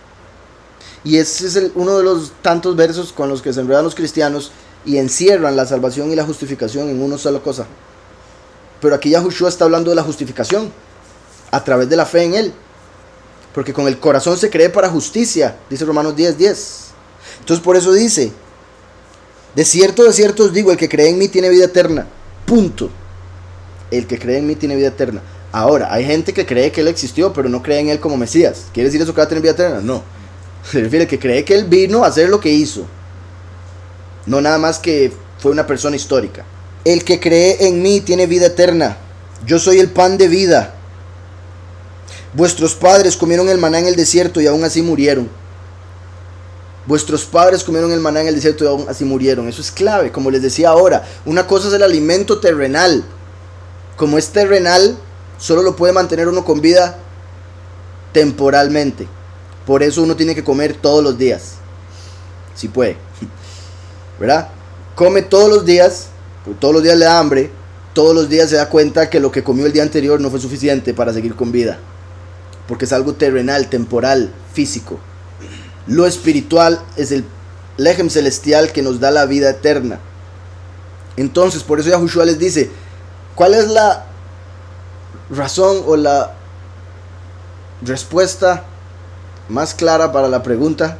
Y ese es uno de los tantos versos con los que se enredan los cristianos y encierran la salvación y la justificación en una sola cosa. Pero aquí Yahushua está hablando de la justificación. a través de la fe en Él. Porque con el corazón se cree para justicia, dice Romanos 10:10. Entonces por eso dice, de cierto os digo, el que cree en mí tiene vida eterna. Punto. El que cree en mí tiene vida eterna. Ahora, hay gente que cree que Él existió, pero no cree en Él como Mesías. ¿Quiere decir eso que va a tener vida eterna? No. Se refiere a que cree que Él vino a hacer lo que hizo. No nada más que fue una persona histórica. El que cree en mí tiene vida eterna. Yo soy el pan de vida. Vuestros padres comieron el maná en el desierto y aún así murieron. Vuestros padres comieron el maná en el desierto y aún así murieron. Eso es clave, como les decía ahora. Una cosa es el alimento terrenal. Como es terrenal, solo lo puede mantener uno con vida temporalmente. Por eso uno tiene que comer todos los días. Si puede. ¿Verdad? Come todos los días, porque todos los días le da hambre. Todos los días se da cuenta que lo que comió el día anterior no fue suficiente para seguir con vida. Porque es algo terrenal, temporal, físico. Lo espiritual es el lejem celestial que nos da la vida eterna. Entonces, por eso Yahushua les dice, ¿cuál es la razón o la respuesta más clara para la pregunta?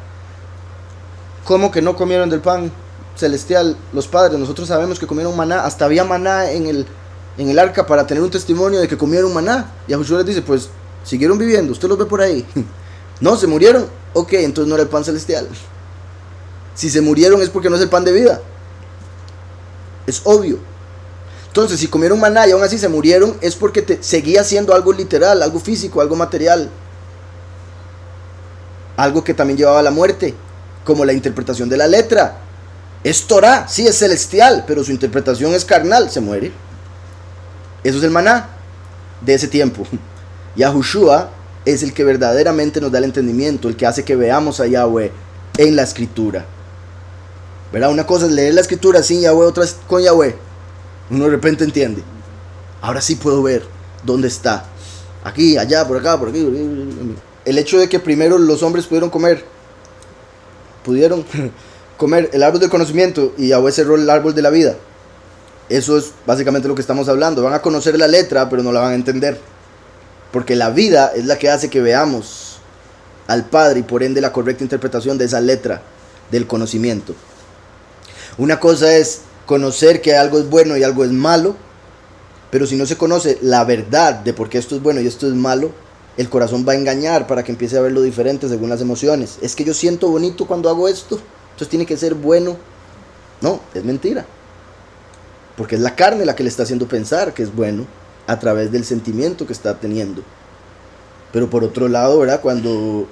¿Cómo que no comieron del pan celestial los padres? Nosotros sabemos que comieron maná, hasta había maná en el arca para tener un testimonio de que comieron maná. Y Yahushua les dice, pues siguieron viviendo, usted los ve por ahí. No, se murieron. Ok, entonces no era el pan celestial. Si se murieron es porque no es el pan de vida. Es obvio. Entonces, si comieron maná y aún así se murieron, es porque seguía siendo algo literal, algo físico, algo material. Algo que también llevaba a la muerte, como la interpretación de la letra. Es Torah, sí es celestial, pero su interpretación es carnal, se muere. Eso es el maná de ese tiempo. Yahushua es el que verdaderamente nos da el entendimiento, el que hace que veamos a Yahweh en la escritura. ¿Verdad? Una cosa es leer la escritura sin Yahweh, otra es con Yahweh. Uno de repente entiende. Ahora sí puedo ver dónde está. Aquí, allá, por acá, por aquí. El hecho de que primero los hombres pudieron comer el árbol del conocimiento y Yahweh cerró el árbol de la vida. Eso es básicamente lo que estamos hablando. Van a conocer la letra, pero no la van a entender. Porque la vida es la que hace que veamos al Padre y por ende la correcta interpretación de esa letra del conocimiento. Una cosa es conocer que algo es bueno y algo es malo, pero si no se conoce la verdad de por qué esto es bueno y esto es malo, el corazón va a engañar para que empiece a ver lo diferente según las emociones. Es que yo siento bonito cuando hago esto, entonces tiene que ser bueno. No, es mentira. Porque es la carne la que le está haciendo pensar que es bueno a través del sentimiento que está teniendo. Pero por otro lado, ¿verdad? Cuando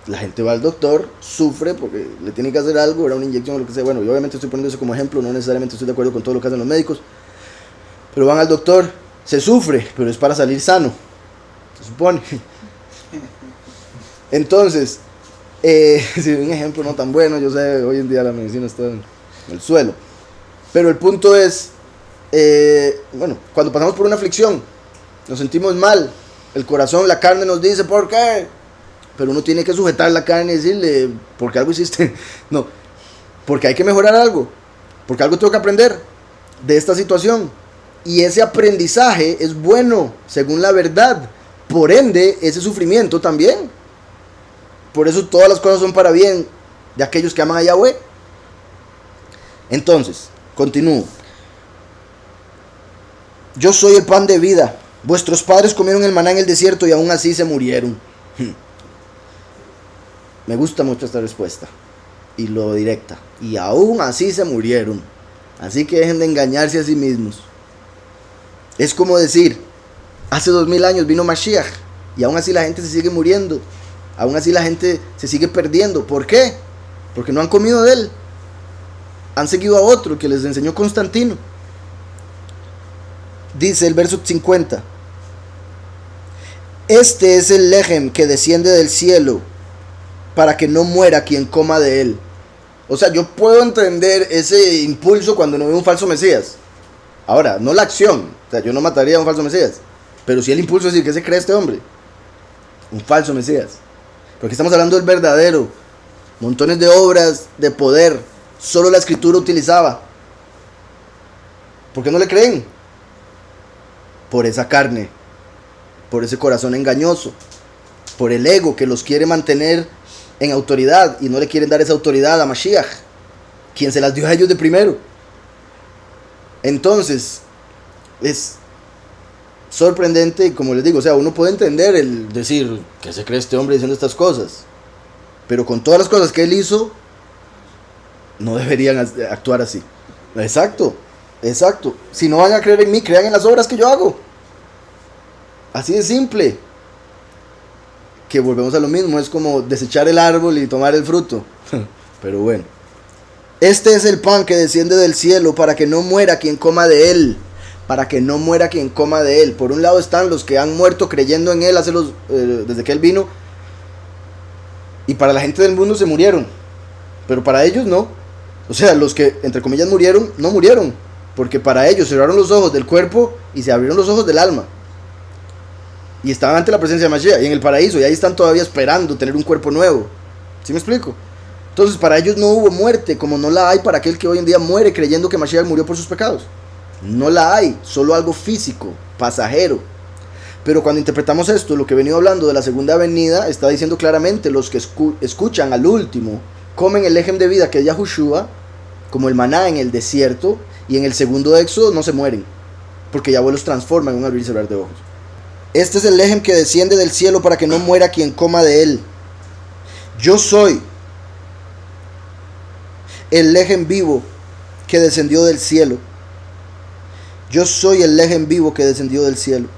la gente va al doctor, sufre porque le tiene que hacer algo, ¿verdad? Una inyección o lo que sea. Bueno, yo obviamente estoy poniendo eso como ejemplo, no necesariamente estoy de acuerdo con todo lo que hacen los médicos. Pero van al doctor, se sufre, pero es para salir sano, se supone. Entonces, si un ejemplo no tan bueno, yo sé, hoy en día la medicina está en el suelo. Pero el punto es, bueno, cuando pasamos por una aflicción, nos sentimos mal, el corazón, la carne nos dice, ¿por qué? Pero uno tiene que sujetar la carne y decirle, ¿por qué algo hiciste? No, porque hay que mejorar algo, porque algo tengo que aprender de esta situación. Y ese aprendizaje es bueno, según la verdad. Por ende, ese sufrimiento también. Por eso todas las cosas son para bien de aquellos que aman a Yahweh. Entonces, continúo. Yo soy el pan de vida. Vuestros padres comieron el maná en el desierto y aún así se murieron. Me gusta mucho esta respuesta. Y lo directa. Y aún así se murieron. Así que dejen de engañarse a sí mismos. Es como decir, hace 2000 años vino Mashiach y aún así la gente se sigue muriendo. Aún así la gente se sigue perdiendo. ¿Por qué? Porque no han comido de él. Han seguido a otro que les enseñó Constantino. Dice el verso 50. Este es el lejem que desciende del cielo para que no muera quien coma de él. O sea, yo puedo entender ese impulso cuando no veo un falso Mesías. Ahora, no la acción. O sea, yo no mataría a un falso Mesías. Pero sí el impulso de decir, ¿qué se cree este hombre? Un falso Mesías. Porque estamos hablando del verdadero. Montones de obras de poder. Solo la escritura utilizaba. ¿Por qué no le creen? Por esa carne. por ese corazón engañoso, por el ego que los quiere mantener en autoridad y no le quieren dar esa autoridad a Mashiach, quien se las dio a ellos de primero. Entonces, es sorprendente, como les digo, o sea, uno puede entender el decir, ¿qué se cree este hombre diciendo estas cosas? Pero con todas las cosas que él hizo, no deberían actuar así. Exacto. Si no van a creer en mí, crean en las obras que yo hago. Así de simple. Que volvemos a lo mismo, es como desechar el árbol y tomar el fruto. Pero bueno. Este es el pan que desciende del cielo para que no muera quien coma de él. Para que no muera quien coma de él. Por un lado están los que han muerto creyendo en él desde que él vino. Y para la gente del mundo se murieron. Pero para ellos no. O sea, los que entre comillas murieron, no murieron. Porque para ellos cerraron los ojos del cuerpo y se abrieron los ojos del alma. Y estaban ante la presencia de Mashiach y en el paraíso. Y ahí están todavía esperando tener un cuerpo nuevo. ¿Sí me explico? Entonces para ellos no hubo muerte, como no la hay para aquel que hoy en día muere creyendo que Mashiach murió por sus pecados. No la hay, solo algo físico, pasajero. Pero cuando interpretamos esto, lo que he venido hablando de la segunda venida, está diciendo claramente, los que escuchan al último, comen el lejem de vida que es Yahushua, como el maná en el desierto, y en el segundo éxodo no se mueren, porque Yahweh los transforma en un abrir y cerrar de ojos. Este es el lejem que desciende del cielo para que no muera quien coma de él. Yo soy el lejem vivo que descendió del cielo. Yo soy el lejem vivo que descendió del cielo.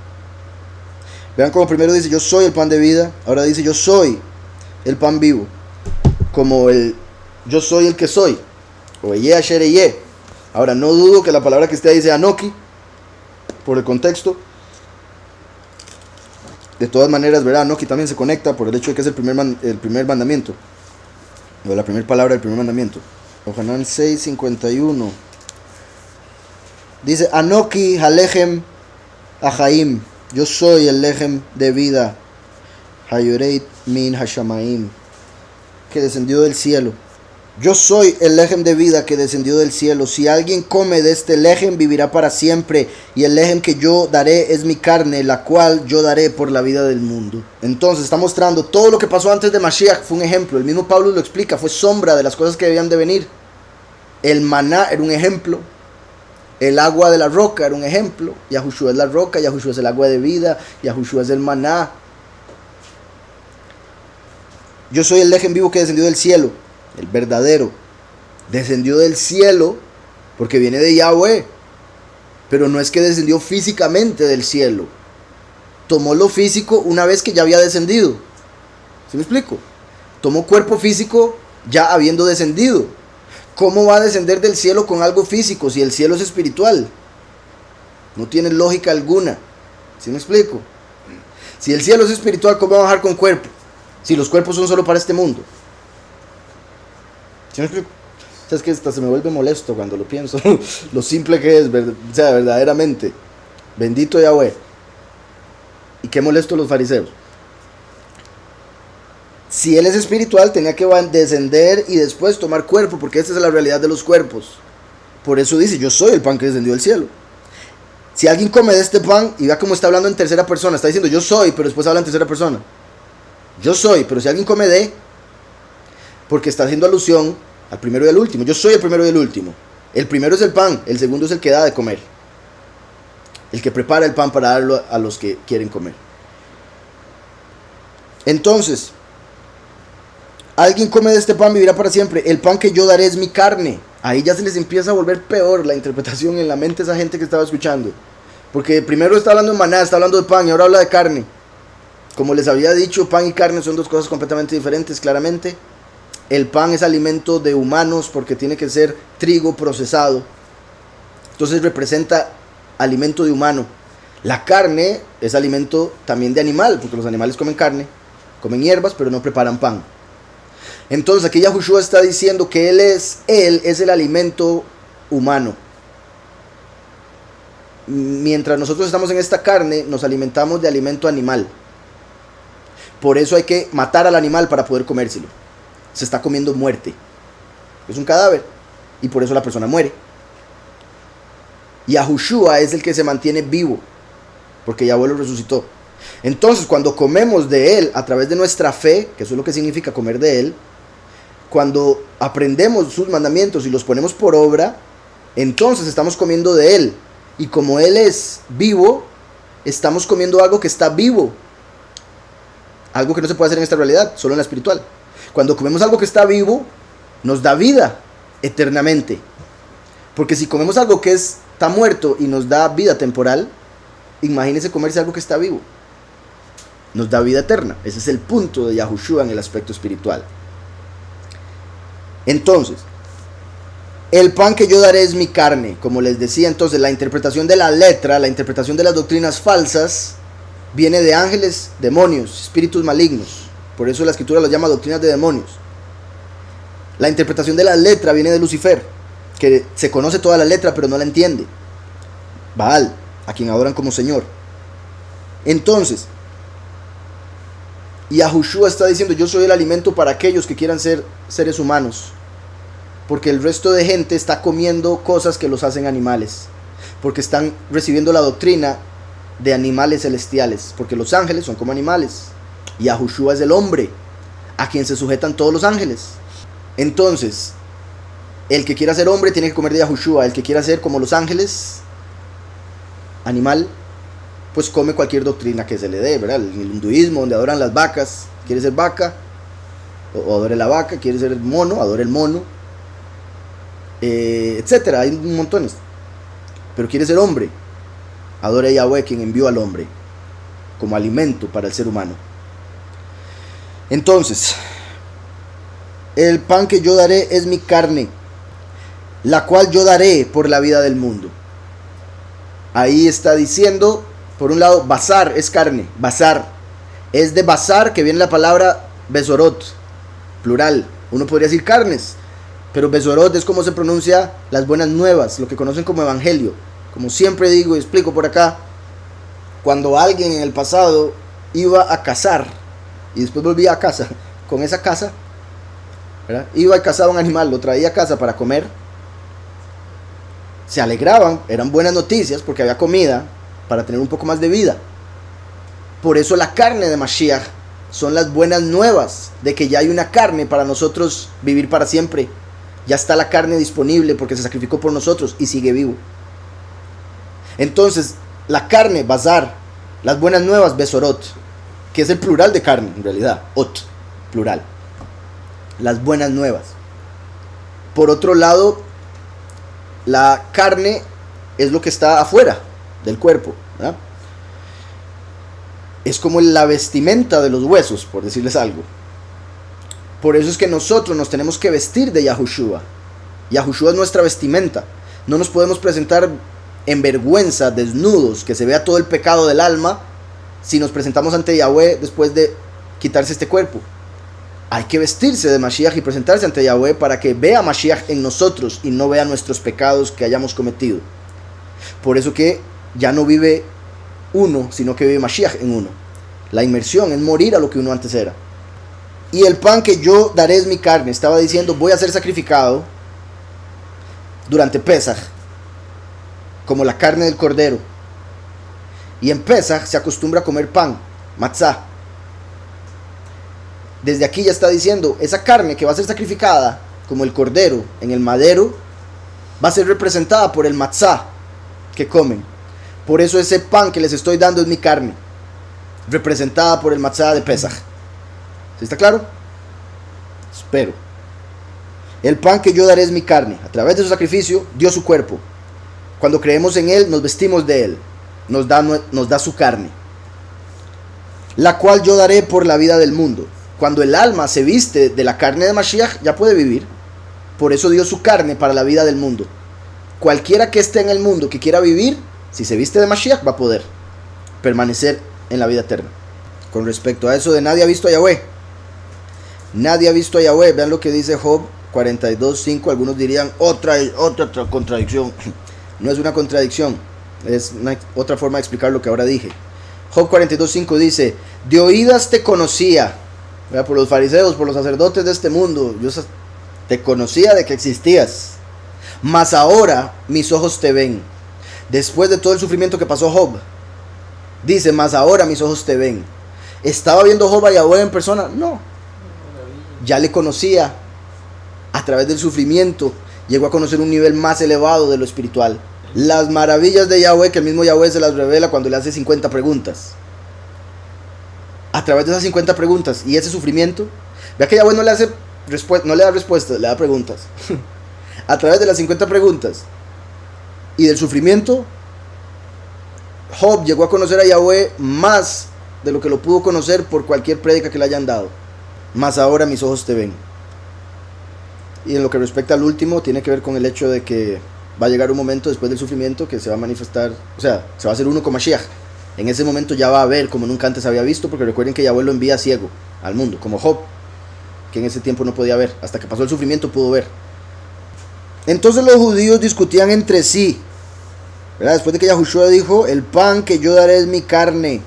Vean como primero dice yo soy el pan de vida, ahora dice yo soy el pan vivo, como el yo soy el que soy, o Eye Asher Eye. Ahora no dudo que la palabra que esté ahí sea Anoki, por el contexto. De todas maneras, ¿verdad? Anoki también se conecta por el hecho de que es el primer mandamiento, o la primera palabra del primer mandamiento. Yohanan 6:51 dice Anoki Halejem Ahaim. Yo soy el lejem de vida, Hayoreit min Hashamaim, que descendió del cielo. Yo soy el lejem de vida que descendió del cielo. Si alguien come de este lejem, vivirá para siempre. Y el lejem que yo daré es mi carne, la cual yo daré por la vida del mundo. Entonces está mostrando todo lo que pasó antes de Mashiach. Fue un ejemplo. El mismo Pablo lo explica. Fue sombra de las cosas que debían de venir. El maná era un ejemplo. El agua de la roca era un ejemplo. Yahushua es la roca, Yahushua es el agua de vida, Yahushua es el maná. Yo soy el lejem vivo que descendió del cielo, el verdadero. Descendió del cielo porque viene de Yahweh. Pero no es que descendió físicamente del cielo. Tomó lo físico una vez que ya había descendido. ¿Sí me explico? Tomó cuerpo físico ya habiendo descendido. ¿Cómo va a descender del cielo con algo físico si el cielo es espiritual? No tiene lógica alguna. ¿Sí me explico? Si el cielo es espiritual, ¿cómo va a bajar con cuerpo? Si los cuerpos son solo para este mundo. ¿Sí me explico? O sea, es que hasta se me vuelve molesto cuando lo pienso. Lo simple que es, o sea, verdaderamente. Bendito Yahweh. Y qué molesto los fariseos. Si él es espiritual, tenía que descender y después tomar cuerpo, porque esta es la realidad de los cuerpos. Por eso dice, yo soy el pan que descendió del cielo. Si alguien come de este pan, y vea cómo está hablando en tercera persona, está diciendo yo soy, pero después habla en tercera persona. Yo soy, pero si alguien come de, porque está haciendo alusión al primero y al último. Yo soy el primero y el último. El primero es el pan, el segundo es el que da de comer. El que prepara el pan para darlo a los que quieren comer. Entonces, alguien come de este pan, vivirá para siempre. El pan que yo daré es mi carne. Ahí ya se les empieza a volver peor la interpretación en la mente de esa gente que estaba escuchando. Porque primero está hablando de maná, está hablando de pan y ahora habla de carne. Como les había dicho, pan y carne son dos cosas completamente diferentes, claramente. El pan es alimento de humanos porque tiene que ser trigo procesado. Entonces representa alimento de humano. La carne es alimento también de animal, porque los animales comen carne, comen hierbas, pero no preparan pan. Entonces aquí Yahushua está diciendo que él es el alimento humano. Mientras nosotros estamos en esta carne, nos alimentamos de alimento animal. Por eso hay que matar al animal para poder comérselo. Se está comiendo muerte. Es un cadáver. Y por eso la persona muere. Yahushua es el que se mantiene vivo. Porque Yahweh lo resucitó. Entonces, cuando comemos de Él a través de nuestra fe, que eso es lo que significa comer de Él, cuando aprendemos sus mandamientos y los ponemos por obra, entonces estamos comiendo de Él. Y como Él es vivo, estamos comiendo algo que está vivo. Algo que no se puede hacer en esta realidad, solo en la espiritual. Cuando comemos algo que está vivo, nos da vida eternamente. Porque si comemos algo que está muerto y nos da vida temporal, imagínense comerse algo que está vivo. Nos da vida eterna. Ese es el punto de Yahushua en el aspecto espiritual. Entonces, el pan que yo daré es mi carne. Como les decía, entonces la interpretación de la letra, la interpretación de las doctrinas falsas, viene de ángeles, demonios, espíritus malignos. Por eso la escritura los llama doctrinas de demonios. La interpretación de la letra viene de Lucifer, que se conoce toda la letra pero no la entiende. Baal, a quien adoran como Señor. Entonces, Yahushua está diciendo: yo soy el alimento para aquellos que quieran ser seres humanos. Porque el resto de gente está comiendo cosas que los hacen animales. Porque están recibiendo la doctrina de animales celestiales. Porque los ángeles son como animales. Yahushua es el hombre a quien se sujetan todos los ángeles. Entonces, el que quiera ser hombre tiene que comer de Yahushua. El que quiera ser como los ángeles, animal, pues come cualquier doctrina que se le dé, ¿verdad? El hinduismo, donde adoran las vacas, quiere ser vaca, o adore la vaca. Quiere ser mono, adore el mono, etcétera. Hay montones. Pero quiere ser hombre, adore a Yahweh, quien envió al hombre como alimento para el ser humano. Entonces, el pan que yo daré es mi carne, la cual yo daré por la vida del mundo. Ahí está diciendo, por un lado, basar es carne, basar. Es de basar que viene la palabra besorot, plural. Uno podría decir carnes, pero besorot es como se pronuncia las buenas nuevas, lo que conocen como evangelio. Como siempre digo y explico por acá, cuando alguien en el pasado iba a cazar y después volvía a casa, con esa caza, ¿verdad? Iba y cazaba un animal, lo traía a casa para comer, se alegraban, eran buenas noticias porque había comida para tener un poco más de vida. Por eso la carne de Mashiach son las buenas nuevas de que ya hay una carne para nosotros vivir para siempre. Ya está la carne disponible porque se sacrificó por nosotros y sigue vivo. Entonces, la carne, bazar, las buenas nuevas, besorot, que es el plural de carne en realidad, ot, plural. Las buenas nuevas. Por otro lado, la carne es lo que está afuera del cuerpo, ¿verdad? Es como la vestimenta de los huesos, por decirles algo. Por eso es que nosotros nos tenemos que vestir de Yahushua. Yahushua es nuestra vestimenta. No nos podemos presentar en vergüenza, desnudos, que se vea todo el pecado del alma, si nos presentamos ante Yahweh después de quitarse este cuerpo. Hay que vestirse de Mashiach y presentarse ante Yahweh para que vea Mashiach en nosotros y no vea nuestros pecados que hayamos cometido. Por eso que ya no vive uno, sino que vive Mashiach en uno. La inmersión es morir a lo que uno antes era. Y el pan que yo daré es mi carne. Estaba diciendo, voy a ser sacrificado durante Pesaj, como la carne del cordero. Y en Pesaj se acostumbra a comer pan, matzá. Desde aquí ya está diciendo, esa carne que va a ser sacrificada, como el cordero en el madero, va a ser representada por el matzá que comen. Por eso ese pan que les estoy dando es mi carne, representada por el matzá de Pesaj. ¿Sí está claro? Espero. El pan que yo daré es mi carne. A través de su sacrificio dio su cuerpo. Cuando creemos en Él, nos vestimos de Él. Nos da su carne, la cual yo daré por la vida del mundo. Cuando el alma se viste de la carne de Mashiach, ya puede vivir. Por eso dio su carne para la vida del mundo. Cualquiera que esté en el mundo que quiera vivir, si se viste de Mashiach, va a poder permanecer en la vida eterna. Con respecto a eso de nadie ha visto a Yahweh. Nadie ha visto a Yahweh. Vean lo que dice Job 42:5. Algunos dirían otra contradicción. No es una contradicción. Es otra forma de explicar lo que ahora dije. Job 42:5 dice: de oídas te conocía, ¿verdad? Por los fariseos, por los sacerdotes de este mundo, yo te conocía de que existías, mas ahora mis ojos te ven. Después de todo el sufrimiento que pasó Job, Dice, mas ahora mis ojos te ven. ¿Estaba viendo Job a Yahweh en persona? No. Ya le conocía a través del sufrimiento. Llegó a conocer un nivel más elevado de lo espiritual. Las maravillas de Yahweh, que el mismo Yahweh se las revela cuando le hace 50 preguntas. A través de esas 50 preguntas y ese sufrimiento, vea que Yahweh no le da respuestas, le da preguntas. A través de las 50 preguntas y del sufrimiento, Job llegó a conocer a Yahweh más de lo que lo pudo conocer por cualquier prédica que le hayan dado. Mas ahora mis ojos te ven. Y en lo que respecta al último, tiene que ver con el hecho de que va a llegar un momento después del sufrimiento que se va a manifestar, o sea, se va a hacer uno con Mashiach. En ese momento ya va a ver como nunca antes había visto, porque recuerden que Yahweh lo envía ciego al mundo, como Job, que en ese tiempo no podía ver, hasta que pasó el sufrimiento pudo ver. Entonces los judíos discutían entre sí, ¿verdad? Después de que Yahushua dijo, el pan que yo daré es mi carne.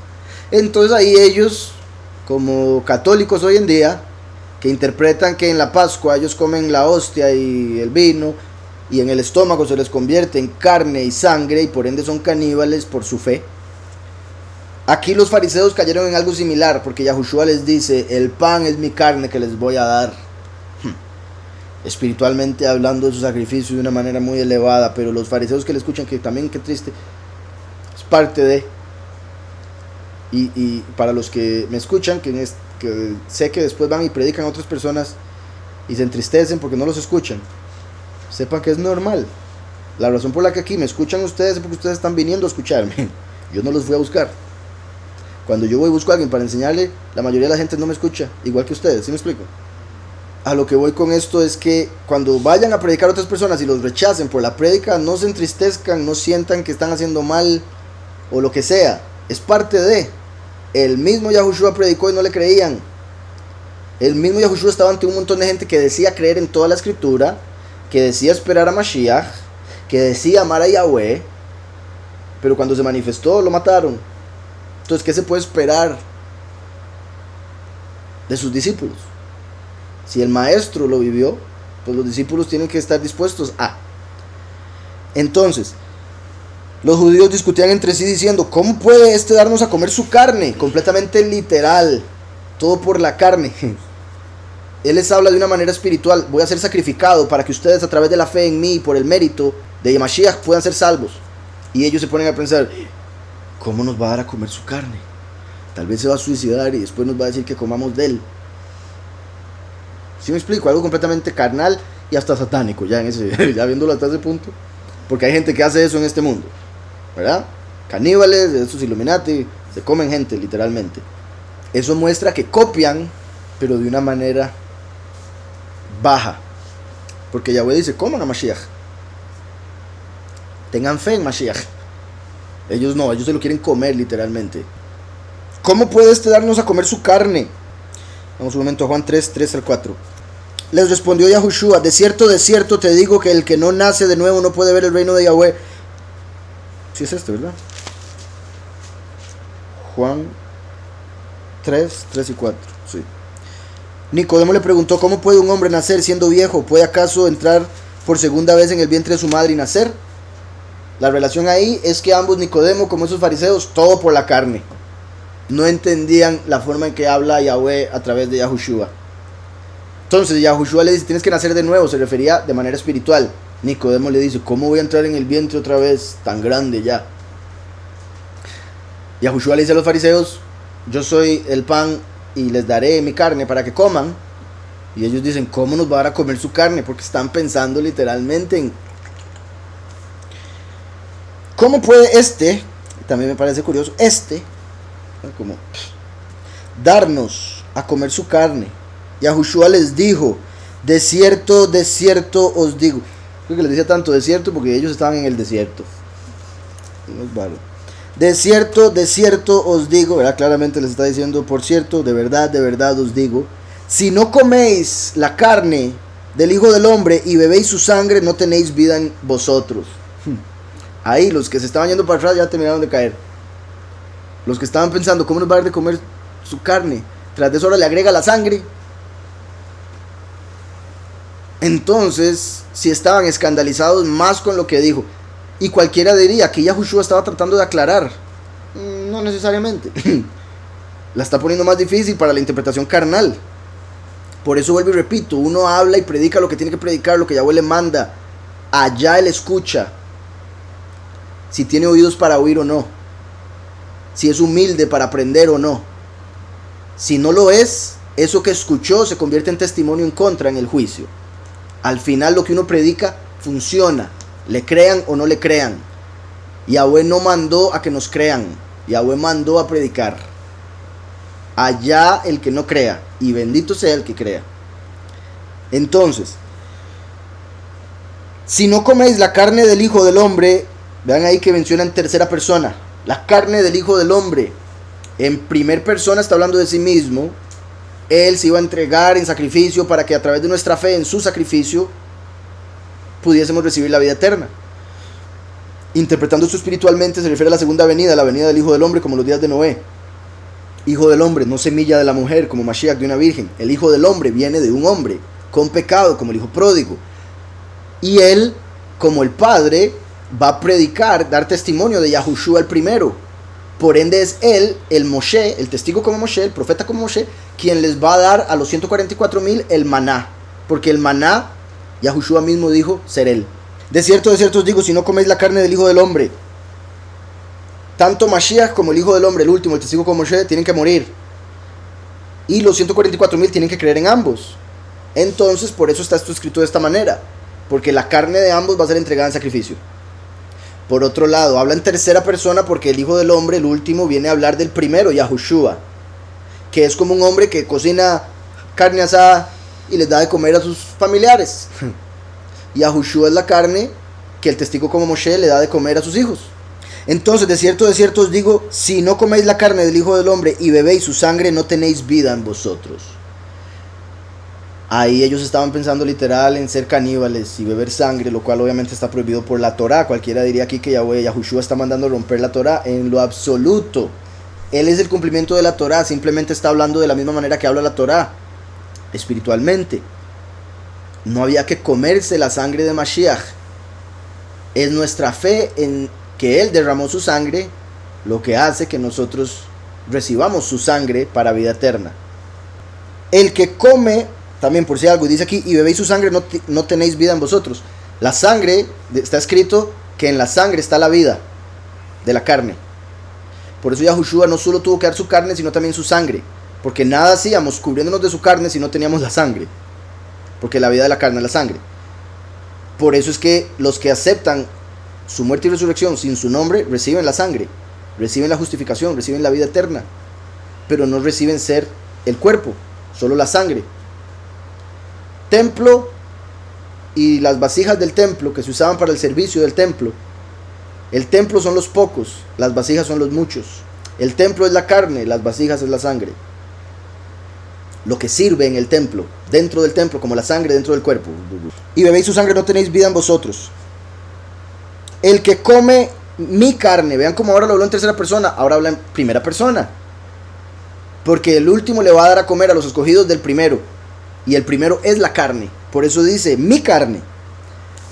Entonces ahí ellos, como católicos hoy en día, que interpretan que en la Pascua ellos comen la hostia y el vino, y en el estómago se les convierte en carne y sangre, y por ende son caníbales por su fe. Aquí los fariseos cayeron en algo similar, porque Yahushua les dice, el pan es mi carne que les voy a dar. Espiritualmente hablando de su sacrificio de una manera muy elevada, pero los fariseos que le escuchan, que también, qué triste, es parte de... Y para los que me escuchan, que sé que después van y predican a otras personas y se entristecen porque no los escuchan, sepan que es normal. La razón por la que aquí me escuchan ustedes es porque ustedes están viniendo a escucharme. Yo no los fui a buscar. Cuando yo voy y busco a alguien para enseñarle, la mayoría de la gente no me escucha, igual que ustedes, ¿sí me explico? A lo que voy con esto es que cuando vayan a predicar a otras personas y los rechacen por la prédica, no se entristezcan, no sientan que están haciendo mal o lo que sea. Es parte de... El mismo Yahushua predicó y no le creían. El mismo Yahushua estaba ante un montón de gente que decía creer en toda la escritura, que decía esperar a Mashiach, que decía amar a Yahweh, pero cuando se manifestó lo mataron. Entonces, ¿qué se puede esperar de sus discípulos? Si el maestro lo vivió, pues los discípulos tienen que estar dispuestos a. Entonces, los judíos discutían entre sí diciendo, ¿cómo puede este darnos a comer su carne? Completamente literal, todo por la carne. Él les habla de una manera espiritual, voy a ser sacrificado para que ustedes a través de la fe en mí y por el mérito de Mashiach puedan ser salvos. Y ellos se ponen a pensar, ¿cómo nos va a dar a comer su carne? Tal vez se va a suicidar y después nos va a decir que comamos de él. ¿Sí me explico? Algo completamente carnal y hasta satánico, ya viéndolo hasta ese punto. Porque hay gente que hace eso en este mundo, ¿verdad? Caníbales, esos Illuminati, se comen gente literalmente. Eso muestra que copian, pero de una manera baja. Porque Yahweh dice, coman a Mashiach. Tengan fe en Mashiach. Ellos no, ellos se lo quieren comer literalmente. ¿Cómo puede este darnos a comer su carne? Vamos un momento a Juan 3 al 4. Les respondió Yahushua, de cierto te digo que el que no nace de nuevo no puede ver el reino de Yahweh. Sí es esto, ¿verdad? Juan 3 y 4, sí. Nicodemo le preguntó, ¿cómo puede un hombre nacer siendo viejo? ¿Puede acaso entrar por segunda vez en el vientre de su madre y nacer? La relación ahí es que ambos, Nicodemo como esos fariseos, todo por la carne. No entendían la forma en que habla Yahweh a través de Yahushua. Entonces Yahushua le dice, tienes que nacer de nuevo, se refería de manera espiritual. Nicodemo le dice, ¿cómo voy a entrar en el vientre otra vez tan grande ya? Yahushua le dice a los fariseos, yo soy el pan y les daré mi carne para que coman. Y ellos dicen, ¿cómo nos va a dar a comer su carne? Porque están pensando literalmente en... ¿Cómo puede también me parece curioso, como darnos a comer su carne? Yahushua les dijo, de cierto os digo. Creo que les decía tanto de cierto porque ellos estaban en el desierto. No es malo. De cierto os digo, ¿verdad? Claramente les está diciendo, por cierto, de verdad os digo, si no coméis la carne del Hijo del Hombre y bebéis su sangre, no tenéis vida en vosotros. Ahí los que se estaban yendo para atrás ya terminaron de caer. Los que estaban pensando, ¿cómo nos va a dar de comer su carne? Tras de eso ahora le agrega la sangre. Entonces, si estaban escandalizados más con lo que dijo, y cualquiera diría que Yahushua estaba tratando de aclarar. No, No necesariamente. La está poniendo más difícil para la interpretación carnal. Por eso vuelvo y repito, uno habla y predica lo que tiene que predicar, lo que Yahweh le manda. Allá él escucha. Si tiene oídos para oír o no. Si es humilde para aprender o no. Si no lo es, eso que escuchó se convierte en testimonio en contra en el juicio. Al final lo que uno predica funciona. Le crean o no le crean. Yahweh no mandó a que nos crean. Yahweh mandó a predicar. Allá el que no crea. Y bendito sea el que crea. Entonces, si no coméis la carne del Hijo del Hombre, vean ahí que menciona en tercera persona. La carne del Hijo del Hombre. En primer persona está hablando de sí mismo. Él se iba a entregar en sacrificio para que a través de nuestra fe en su sacrificio pudiésemos recibir la vida eterna. Interpretando esto espiritualmente se refiere a la segunda venida, la venida del Hijo del Hombre como los días de Noé. Hijo del hombre, no semilla de la mujer como Mashiach de una virgen. El Hijo del Hombre viene de un hombre con pecado como el Hijo pródigo. Y él, como el Padre, va a predicar, dar testimonio de Yahushua el primero. Por ende es él, el Moshe, el testigo como Moshe, el profeta como Moshe, quien les va a dar a los 144,000 el maná. Porque el maná, Yahushua mismo dijo, ser él. De cierto os digo, si no coméis la carne del Hijo del Hombre, tanto Mashiach como el Hijo del Hombre, el último, el testigo como Moshe, tienen que morir. Y los 144,000 tienen que creer en ambos. Entonces, por eso está esto escrito de esta manera. Porque la carne de ambos va a ser entregada en sacrificio. Por otro lado, habla en tercera persona porque el Hijo del Hombre, el último, viene a hablar del primero, Yahushua, que es como un hombre que cocina carne asada y les da de comer a sus familiares. Yahushua es la carne que el testigo como Moshe le da de comer a sus hijos. Entonces, de cierto os digo, si no coméis la carne del Hijo del Hombre y bebéis su sangre, no tenéis vida en vosotros. Ahí ellos estaban pensando literal en ser caníbales y beber sangre, lo cual obviamente está prohibido por la Torá. Cualquiera diría aquí que Yahushua está mandando romper la Torá. En lo absoluto. Él es el cumplimiento de la Torá. Simplemente está hablando de la misma manera que habla la Torá, espiritualmente. No había que comerse la sangre de Mashiach. Es nuestra fe en que Él derramó su sangre lo que hace que nosotros recibamos su sangre para vida eterna. El que come, también por si algo, dice aquí, y bebéis su sangre, no tenéis vida en vosotros. La sangre, está escrito que en la sangre está la vida de la carne. Por eso Yahushua no solo tuvo que dar su carne, sino también su sangre. Porque nada hacíamos cubriéndonos de su carne si no teníamos la sangre. Porque la vida de la carne es la sangre. Por eso es que los que aceptan su muerte y resurrección sin su nombre, reciben la sangre, reciben la justificación, reciben la vida eterna. Pero no reciben ser el cuerpo, solo la sangre. Templo y las vasijas del templo que se usaban para el servicio del templo. El templo son los pocos, las vasijas son los muchos. El templo es la carne, las vasijas es la sangre. Lo que sirve en el templo, dentro del templo, como la sangre dentro del cuerpo. Y bebéis su sangre, no tenéis vida en vosotros. El que come mi carne, vean cómo ahora lo habló en tercera persona, ahora habla en primera persona. Porque el último le va a dar a comer a los escogidos del primero. Y el primero es la carne. Por eso dice, mi carne.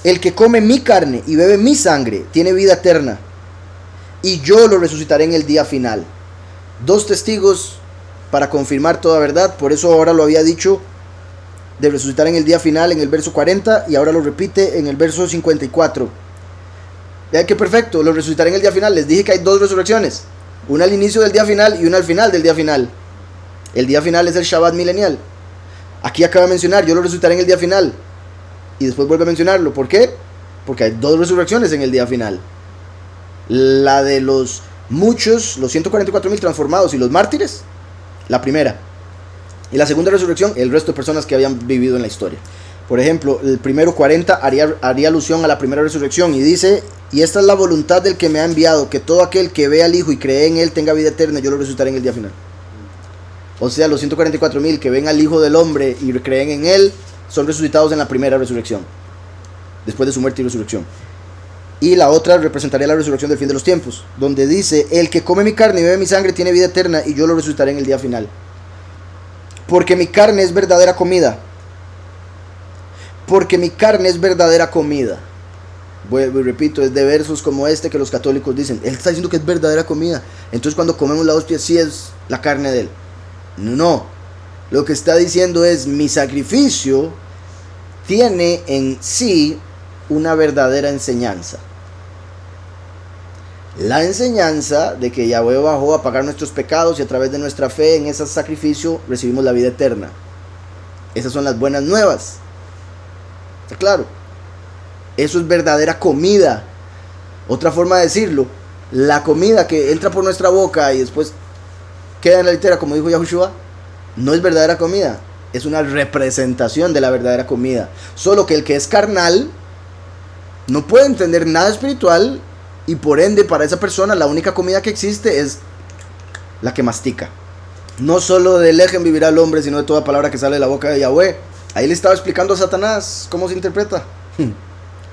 El que come mi carne y bebe mi sangre tiene vida eterna. Y yo lo resucitaré en el día final. Dos testigos para confirmar toda verdad. Por eso ahora lo había dicho de resucitar en el día final en el verso 40. Y ahora lo repite en el verso 54. Vean que perfecto, lo resucitaré en el día final. Les dije que hay dos resurrecciones. Una al inicio del día final y una al final del día final. El día final es el Shabbat milenial. Aquí acaba de mencionar, yo lo resucitaré en el día final. Y después vuelve a mencionarlo. ¿Por qué? Porque hay dos resurrecciones en el día final. La de los muchos, los 144,000 transformados y los mártires. La primera. Y la segunda resurrección, el resto de personas que habían vivido en la historia. Por ejemplo, el primero 40 haría alusión a la primera resurrección y dice, y esta es la voluntad del que me ha enviado, que todo aquel que ve al Hijo y cree en Él tenga vida eterna, yo lo resucitaré en el día final. O sea, los 144,000 que ven al Hijo del Hombre y creen en Él, son resucitados en la primera resurrección, después de su muerte y resurrección. Y la otra representaría la resurrección del fin de los tiempos, donde dice, el que come mi carne y bebe mi sangre tiene vida eterna, y yo lo resucitaré en el día final. Porque mi carne es verdadera comida. Porque mi carne es verdadera comida. Vuelvo y repito, es de versos como este que los católicos dicen. Él está diciendo que es verdadera comida. Entonces cuando comemos la hostia sí es la carne de él. No. Lo que está diciendo es mi sacrificio tiene en sí una verdadera enseñanza. La enseñanza de que Yahweh bajó a pagar nuestros pecados y a través de nuestra fe en ese sacrificio recibimos la vida eterna. Esas son las buenas nuevas. ¿Está claro? Eso es verdadera comida. Otra forma de decirlo, la comida que entra por nuestra boca y después queda en la litera, como dijo Yahushua, no es verdadera comida. Es una representación de la verdadera comida. Solo que el que es carnal no puede entender nada espiritual y por ende para esa persona la única comida que existe es la que mastica. No solo del lejem vivirá el hombre, sino de toda palabra que sale de la boca de Yahweh. Ahí le estaba explicando a Satanás cómo se interpreta.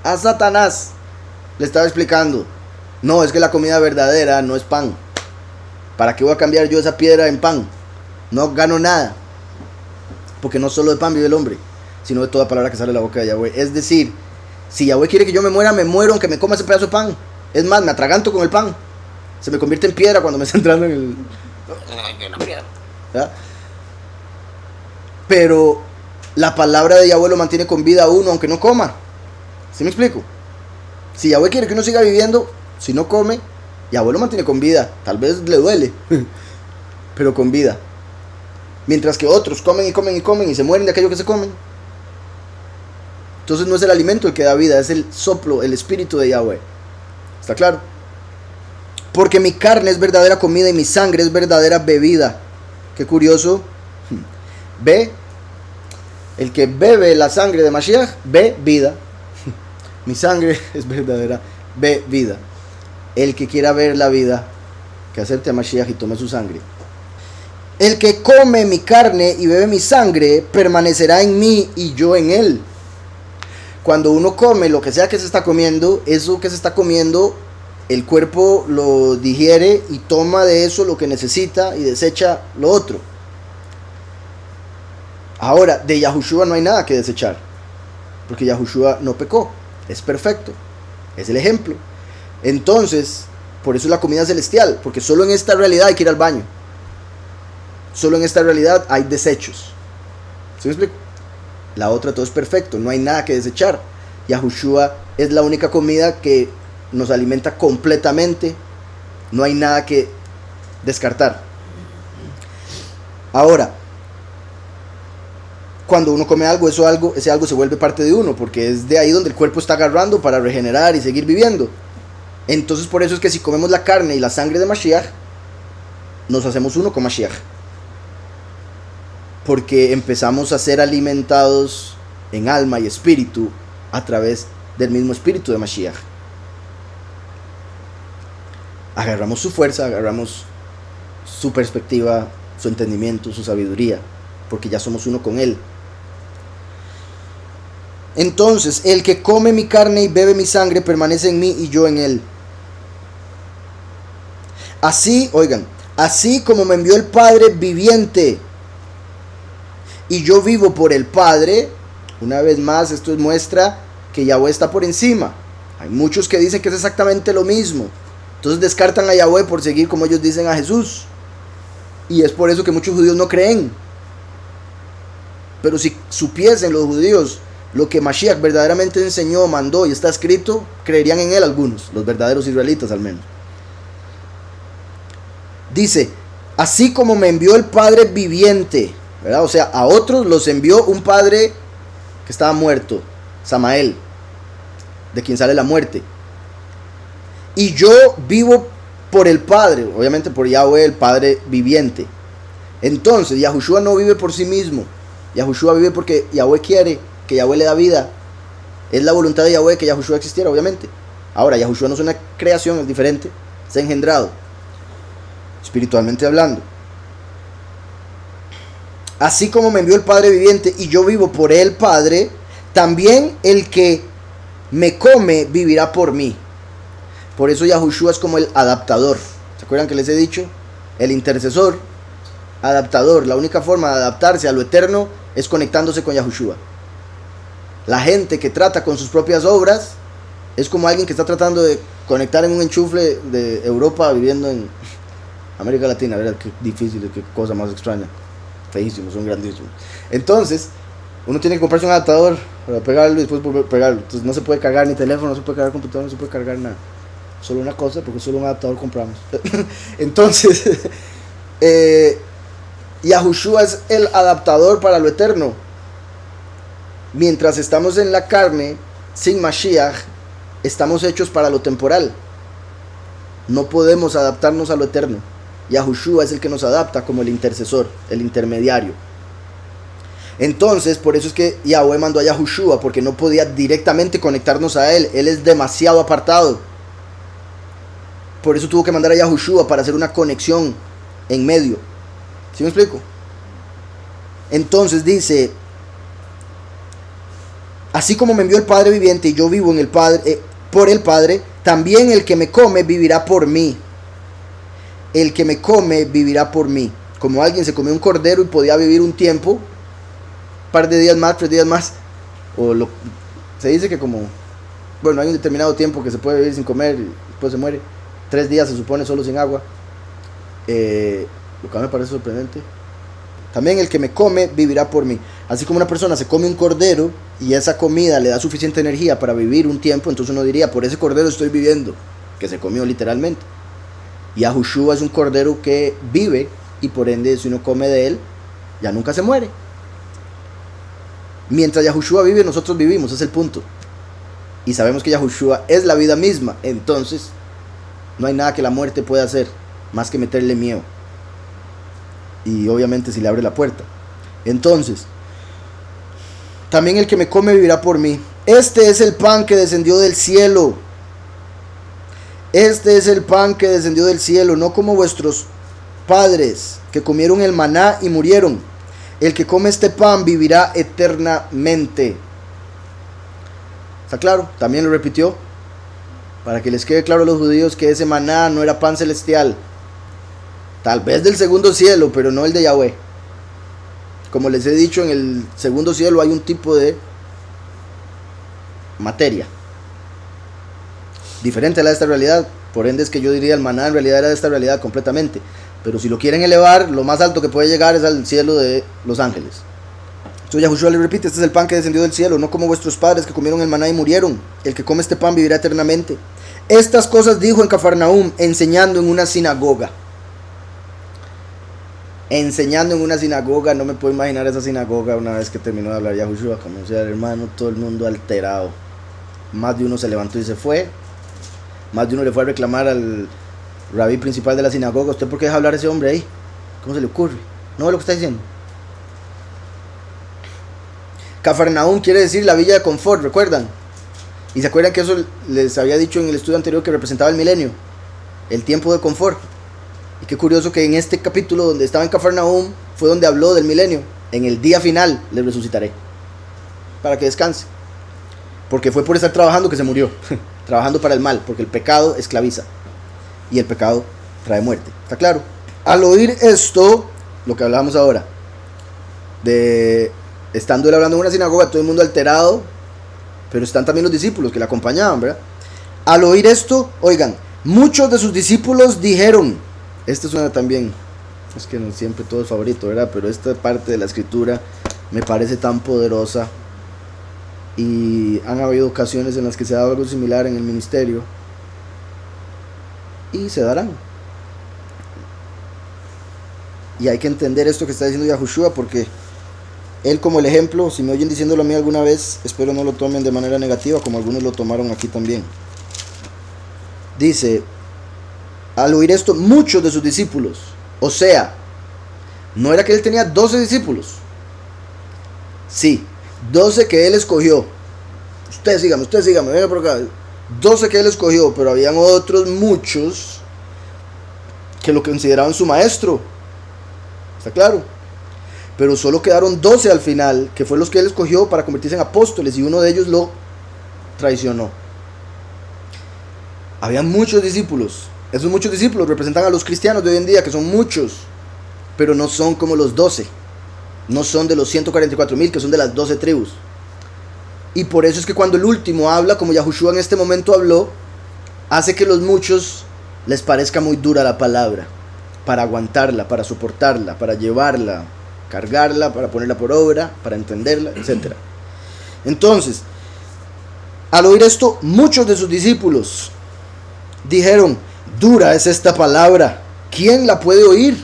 A Satanás le estaba explicando. No, es que la comida verdadera no es pan. ¿Para qué voy a cambiar yo esa piedra en pan? No gano nada. Porque no solo de pan vive el hombre, sino de toda palabra que sale de la boca de Yahweh. Es decir, si Yahweh quiere que yo me muera, me muero aunque me coma ese pedazo de pan. Es más, me atraganto con el pan. Se me convierte en piedra cuando me está entrando en el... ¿verdad? Pero la palabra de Yahweh lo mantiene con vida a uno aunque no coma. ¿Sí me explico? Si Yahweh quiere que uno siga viviendo, si no come, Yahweh lo mantiene con vida. Tal vez le duele, pero con vida. Mientras que otros comen y comen y comen y se mueren de aquello que se comen. Entonces no es el alimento el que da vida, es el soplo, el espíritu de Yahweh. ¿Está claro? Porque mi carne es verdadera comida y mi sangre es verdadera bebida. Qué curioso. Ve, el que bebe la sangre de Mashiach, ve vida. Mi sangre es verdadera bebida. El que quiera ver la vida, que acepte a Mashiach y tome su sangre. El que come mi carne y bebe mi sangre, permanecerá en mí y yo en él. Cuando uno come lo que sea que se está comiendo, eso que se está comiendo, el cuerpo lo digiere y toma de eso lo que necesita y desecha lo otro. Ahora, de Yahushua no hay nada que desechar, porque Yahushua no pecó, es perfecto, es el ejemplo. Entonces, por eso la comida es celestial, porque solo en esta realidad hay que ir al baño. Solo en esta realidad hay desechos. ¿Sí me explico? La otra todo es perfecto, no hay nada que desechar. Yahushua es la única comida que nos alimenta completamente, no hay nada que descartar. Ahora, cuando uno come algo, ese algo se vuelve parte de uno, porque es de ahí donde el cuerpo está agarrando para regenerar y seguir viviendo. Entonces por eso es que si comemos la carne y la sangre de Mashiach, nos hacemos uno con Mashiach. Porque empezamos a ser alimentados en alma y espíritu a través del mismo espíritu de Mashiach. Agarramos su fuerza, agarramos su perspectiva, su entendimiento, su sabiduría, porque ya somos uno con él. Entonces, el que come mi carne y bebe mi sangre permanece en mí y yo en él. Así, oigan, así como me envió el Padre viviente y yo vivo por el Padre. Una vez más, esto muestra que Yahweh está por encima. Hay muchos que dicen que es exactamente lo mismo. Entonces descartan a Yahweh por seguir como ellos dicen a Jesús. Y es por eso que muchos judíos no creen. Pero si supiesen los judíos lo que Mashiach verdaderamente enseñó, mandó y está escrito, creerían en él algunos, los verdaderos israelitas al menos. Dice, así como me envió el Padre viviente, ¿verdad? O sea, a otros los envió un padre que estaba muerto, Samael, de quien sale la muerte. Y yo vivo por el Padre, obviamente por Yahweh, el Padre viviente. Entonces, Yahushua no vive por sí mismo. Yahushua vive porque Yahweh quiere, que Yahweh le da vida. Es la voluntad de Yahweh que Yahushua existiera, obviamente. Ahora, Yahushua no es una creación, es diferente. Está engendrado, espiritualmente hablando. Así como me envió el Padre viviente y yo vivo por el Padre, también el que me come vivirá por mí. Por eso Yahushua es como el adaptador. ¿Se acuerdan que les he dicho? El intercesor, adaptador. La única forma de adaptarse a lo eterno es conectándose con Yahushua. La gente que trata con sus propias obras Es como alguien que está tratando de conectar en un enchufle de Europa viviendo en América Latina. ¿Verdad? Qué difícil, qué cosa más extraña. Feísimos, son grandísimos. Entonces, uno tiene que comprarse un adaptador para pegarlo y después volver a pegarlo. Entonces no se puede cargar ni teléfono, no se puede cargar computador, no se puede cargar nada. Solo una cosa, porque solo un adaptador compramos. Entonces, Yahushua es el adaptador para lo eterno. Mientras estamos en la carne, sin Mashiach, estamos hechos para lo temporal. No podemos adaptarnos a lo eterno. Yahushua es el que nos adapta como el intercesor, el intermediario. Entonces, por eso es que Yahweh mandó a Yahushua, porque no podía directamente conectarnos a él. Él es demasiado apartado. Por eso tuvo que mandar a Yahushua para hacer una conexión en medio. ¿Sí me explico? Entonces dice: así como me envió el Padre viviente y yo vivo en el Padre, por el Padre, también el que me come vivirá por mí. El que me come vivirá por mí. Como alguien se comió un cordero y podía vivir un tiempo, un par de días más, 3 días más, se dice que como, bueno, hay un determinado tiempo que se puede vivir sin comer y después se muere. 3 días se supone solo sin agua. Lo que me parece sorprendente. También el que me come vivirá por mí. Así como una persona se come un cordero y esa comida le da suficiente energía para vivir un tiempo, entonces uno diría: por ese cordero estoy viviendo, que se comió literalmente. Y Yahushua es un cordero que vive, y por ende si uno come de él, ya nunca se muere. Mientras Yahushua vive, nosotros vivimos, es el punto. Y sabemos que Yahushua es la vida misma. Entonces no hay nada que la muerte pueda hacer más que meterle miedo. Y obviamente si le abre la puerta. Entonces, también el que me come vivirá por mí. Este es el pan que descendió del cielo. Este es el pan que descendió del cielo, no como vuestros padres, que comieron el maná y murieron. El que come este pan vivirá eternamente. ¿Está claro? También lo repitió, para que les quede claro a los judíos que ese maná no era pan celestial. Tal vez del segundo cielo, pero no el de Yahweh. Como les he dicho, en el segundo cielo hay un tipo de materia diferente a la de esta realidad. Por ende es que yo diría el maná en realidad era de esta realidad completamente. Pero si lo quieren elevar, lo más alto que puede llegar es al cielo de los ángeles. Entonces Yahushua le repite: este es el pan que descendió del cielo, no como vuestros padres que comieron el maná y murieron. El que come este pan vivirá eternamente. Estas cosas dijo en Cafarnaúm, enseñando en una sinagoga. Enseñando en una sinagoga. No me puedo imaginar esa sinagoga una vez que terminó de hablar Yahushua, como sea, hermano, todo el mundo alterado. Más de uno se levantó y se fue. Más de uno le fue a reclamar al rabí principal de la sinagoga: ¿usted por qué deja hablar a ese hombre ahí? ¿Cómo se le ocurre? ¿No ve lo que está diciendo? Cafarnaúm quiere decir la villa de confort, ¿recuerdan? Y se acuerdan que eso les había dicho en el estudio anterior, que representaba el milenio, el tiempo de confort. Y qué curioso que en este capítulo donde estaba en Cafarnaúm fue donde habló del milenio. En el día final le resucitaré, para que descanse. Porque fue por estar trabajando que se murió. Trabajando para el mal, porque el pecado esclaviza y el pecado trae muerte. ¿Está claro? Al oír esto, lo que hablábamos ahora, de estando él hablando en una sinagoga, todo el mundo alterado, pero están también los discípulos que le acompañaban, ¿verdad? Al oír esto, oigan, muchos de sus discípulos dijeron, esta es una también, es que no siempre todo es favorito, ¿verdad? Pero esta parte de la escritura me parece tan poderosa. Y han habido ocasiones en las que se ha dado algo similar en el ministerio. Y se darán. Y hay que entender esto que está diciendo Yahushua, porque él como el ejemplo, si me oyen diciéndolo a mí alguna vez, espero no lo tomen de manera negativa, como algunos lo tomaron aquí también. Dice, al oír esto, muchos de sus discípulos, o sea, no era que él tenía 12 discípulos. Sí, 12 que él escogió. Usted sígame, venga por acá. 12 que él escogió, pero habían otros muchos que lo consideraban su maestro. ¿Está claro? Pero solo quedaron 12 al final, que fue los que él escogió para convertirse en apóstoles, y uno de ellos lo traicionó. Habían muchos discípulos. Esos muchos discípulos representan a los cristianos de hoy en día, que son muchos, pero no son como los 12. No son de los 144,000 que son de las 12 tribus. Y por eso es que cuando el último habla, como Yahushua en este momento habló, hace que los muchos les parezca muy dura la palabra, para aguantarla, para soportarla, para llevarla, cargarla, para ponerla por obra, para entenderla, etc. Entonces, al oír esto, muchos de sus discípulos dijeron: dura es esta palabra, ¿quién la puede oír?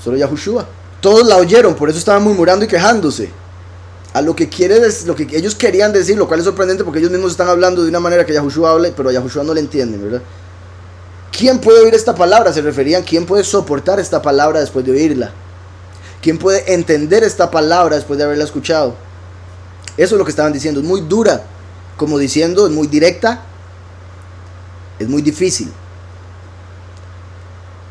Solo Yahushua. Todos la oyeron, por eso estaban murmurando y quejándose. A lo que ellos querían decir, lo cual es sorprendente porque ellos mismos están hablando de una manera que Yahushua habla, pero a Yahushua no le entienden, ¿verdad? ¿Quién puede oír esta palabra? Se referían, ¿quién puede soportar esta palabra después de oírla? ¿Quién puede entender esta palabra después de haberla escuchado? Eso es lo que estaban diciendo. Es muy dura, como diciendo, es muy directa, es muy difícil.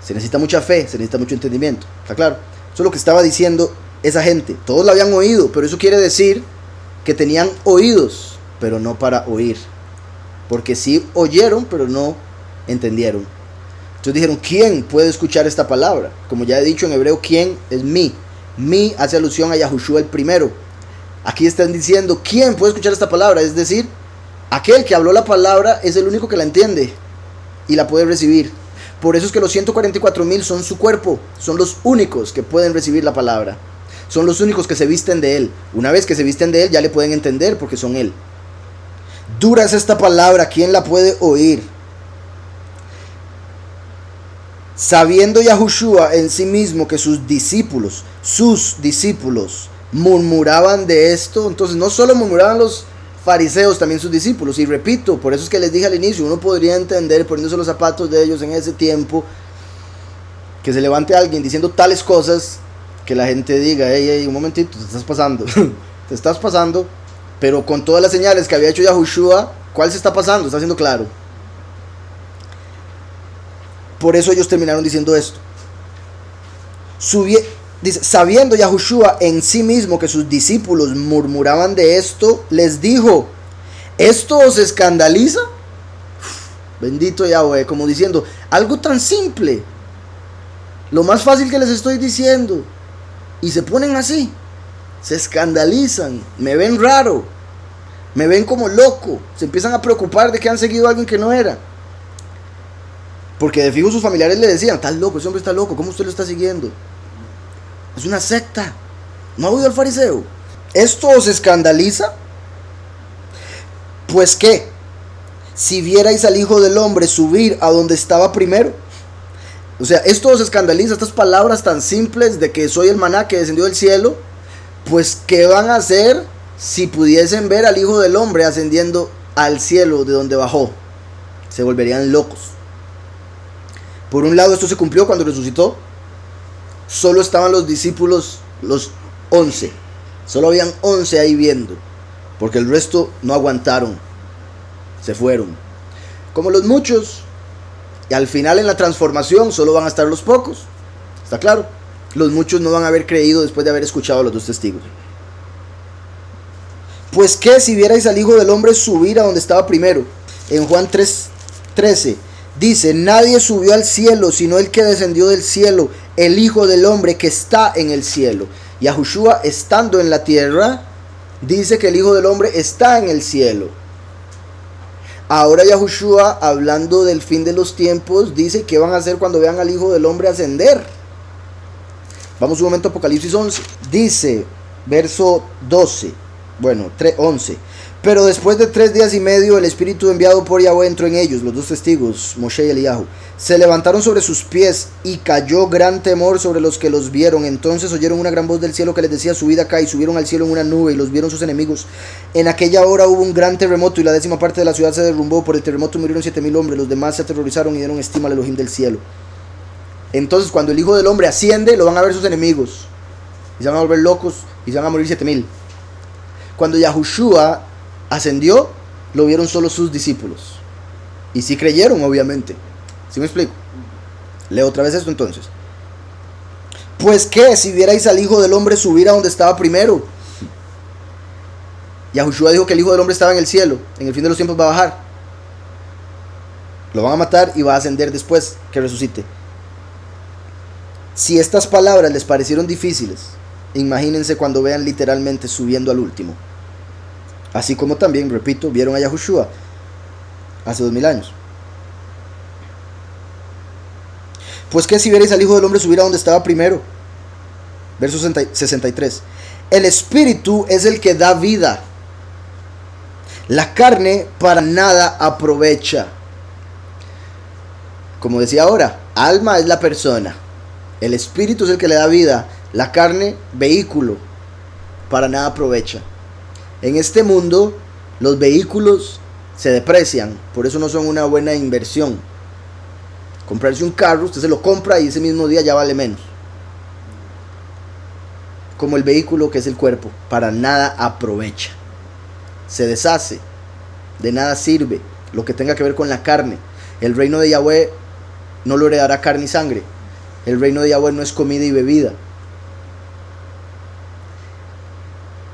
Se necesita mucha fe, se necesita mucho entendimiento. ¿Está claro? Eso es lo que estaba diciendo esa gente. Todos la habían oído, pero eso quiere decir que tenían oídos, pero no para oír. Porque sí oyeron, pero no entendieron. Entonces dijeron: ¿quién puede escuchar esta palabra? Como ya he dicho en hebreo, ¿quién? Es mí. Mí hace alusión a Yahushua el primero. Aquí están diciendo: ¿quién puede escuchar esta palabra? Es decir, aquel que habló la palabra es el único que la entiende y la puede recibir. Por eso es que los 144,000 son su cuerpo. Son los únicos que pueden recibir la palabra. Son los únicos que se visten de él. Una vez que se visten de él, ya le pueden entender porque son él. Dura es esta palabra, ¿quién la puede oír? Sabiendo Yahushua en sí mismo que sus discípulos, murmuraban de esto. Entonces no solo murmuraban los fariseos, también sus discípulos. Y repito, por eso es que les dije al inicio, uno podría entender, poniéndose los zapatos de ellos en ese tiempo, que se levante alguien diciendo tales cosas, que la gente diga: hey, un momentito, te estás pasando, te estás pasando. Pero con todas las señales que había hecho Yahushua, ¿cuál se está pasando? Está siendo claro. Por eso ellos terminaron diciendo esto. Dice: sabiendo Yahushua en sí mismo que sus discípulos murmuraban de esto, les dijo: ¿esto os escandaliza? Bendito Yahweh, como diciendo, algo tan simple, lo más fácil que les estoy diciendo, y se ponen así, se escandalizan, me ven raro, me ven como loco, se empiezan a preocupar de que han seguido a alguien que no era. Porque de fijo sus familiares le decían: estás loco, ese hombre está loco, ¿cómo usted lo está siguiendo? Es una secta. ¿No ha oído al fariseo? ¿Esto os escandaliza? Pues qué, si vierais al Hijo del Hombre subir a donde estaba primero. O sea, esto os escandaliza, estas palabras tan simples de que soy el maná que descendió del cielo. Pues qué van a hacer si pudiesen ver al Hijo del Hombre ascendiendo al cielo de donde bajó. Se volverían locos. Por un lado, esto se cumplió cuando resucitó. Solo estaban los discípulos, los 11. Solo habían 11 ahí viendo, porque el resto no aguantaron, se fueron. Como los muchos. Y al final, en la transformación, solo van a estar los pocos. ¿Está claro? Los muchos no van a haber creído después de haber escuchado a los dos testigos. Pues que si vierais al Hijo del Hombre subir a donde estaba primero. En Juan 3:13 dice: nadie subió al cielo sino el que descendió del cielo, el Hijo del Hombre que está en el cielo. Yahushua, estando en la tierra, dice que el Hijo del Hombre está en el cielo. Ahora Yahushua, hablando del fin de los tiempos, dice: ¿qué van a hacer cuando vean al Hijo del Hombre ascender? Vamos un momento a Apocalipsis 11. Dice, verso 12, 11. Pero después de 3 días y medio, el Espíritu enviado por Yahweh entró en ellos, los dos testigos, Moshe y Eliyahu. Se levantaron sobre sus pies y cayó gran temor sobre los que los vieron. Entonces oyeron una gran voz del cielo que les decía: subid acá, y subieron al cielo en una nube, y los vieron sus enemigos. En aquella hora hubo un gran terremoto, y la 10ª parte de la ciudad se derrumbó. Por el terremoto murieron 7,000 hombres, los demás se aterrorizaron y dieron estima al Elohim del cielo. Entonces cuando el Hijo del Hombre asciende, lo van a ver sus enemigos, y se van a volver locos, y se van a morir 7,000. Cuando Yahushua ascendió, lo vieron solo sus discípulos, y sí creyeron, obviamente. ¿Sí me explico? Leo otra vez esto entonces. Pues que si vierais al Hijo del Hombre subir a donde estaba primero. Yahushua dijo que el Hijo del Hombre estaba en el cielo. En el fin de los tiempos va a bajar. Lo van a matar y va a ascender después que resucite. Si estas palabras les parecieron difíciles, imagínense cuando vean literalmente subiendo al último. Así como también, repito, vieron a Yahushua hace 2000 años. Pues que si vierais al Hijo del Hombre subir a donde estaba primero. Verso 63. El Espíritu es el que da vida. La carne para nada aprovecha. Como decía ahora, alma es la persona. El Espíritu es el que le da vida. La carne, vehículo. Para nada aprovecha. En este mundo, los vehículos se deprecian. Por eso no son una buena inversión. Comprarse un carro, usted se lo compra y ese mismo día ya vale menos. Como el vehículo que es el cuerpo, para nada aprovecha. Se deshace, de nada sirve. Lo que tenga que ver con la carne. El reino de Yahweh no lo heredará carne y sangre. El reino de Yahweh no es comida y bebida.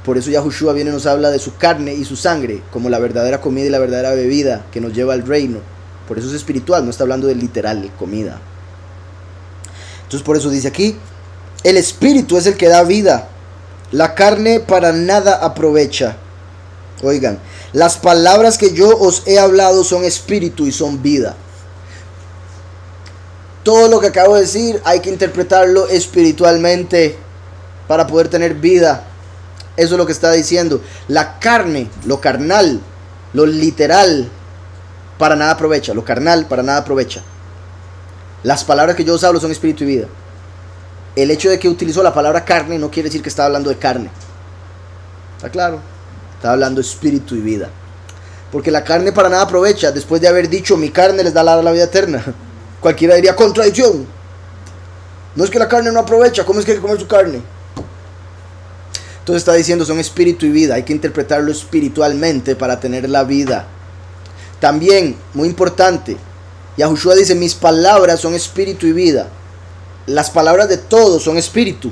Por eso Yahushua viene y nos habla de su carne y su sangre como la verdadera comida y la verdadera bebida que nos lleva al reino. Por eso es espiritual, no está hablando de literal, comida. Entonces por eso dice aquí, el Espíritu es el que da vida. La carne para nada aprovecha. Oigan, las palabras que yo os he hablado son espíritu y son vida. Todo lo que acabo de decir hay que interpretarlo espiritualmente para poder tener vida. Eso es lo que está diciendo. La carne, lo carnal, lo literal, para nada aprovecha. Lo carnal para nada aprovecha. Las palabras que yo os hablo son espíritu y vida. El hecho de que utilizó la palabra carne no quiere decir que está hablando de carne. ¿Está claro? Está hablando de espíritu y vida. Porque la carne para nada aprovecha. Después de haber dicho mi carne les da la vida eterna. Cualquiera diría contradicción. No es que la carne no aprovecha. ¿Cómo es que hay que comer su carne? Entonces está diciendo son espíritu y vida. Hay que interpretarlo espiritualmente para tener la vida. También, muy importante, Yahushua dice mis palabras son espíritu y vida. Las palabras de todos son espíritu.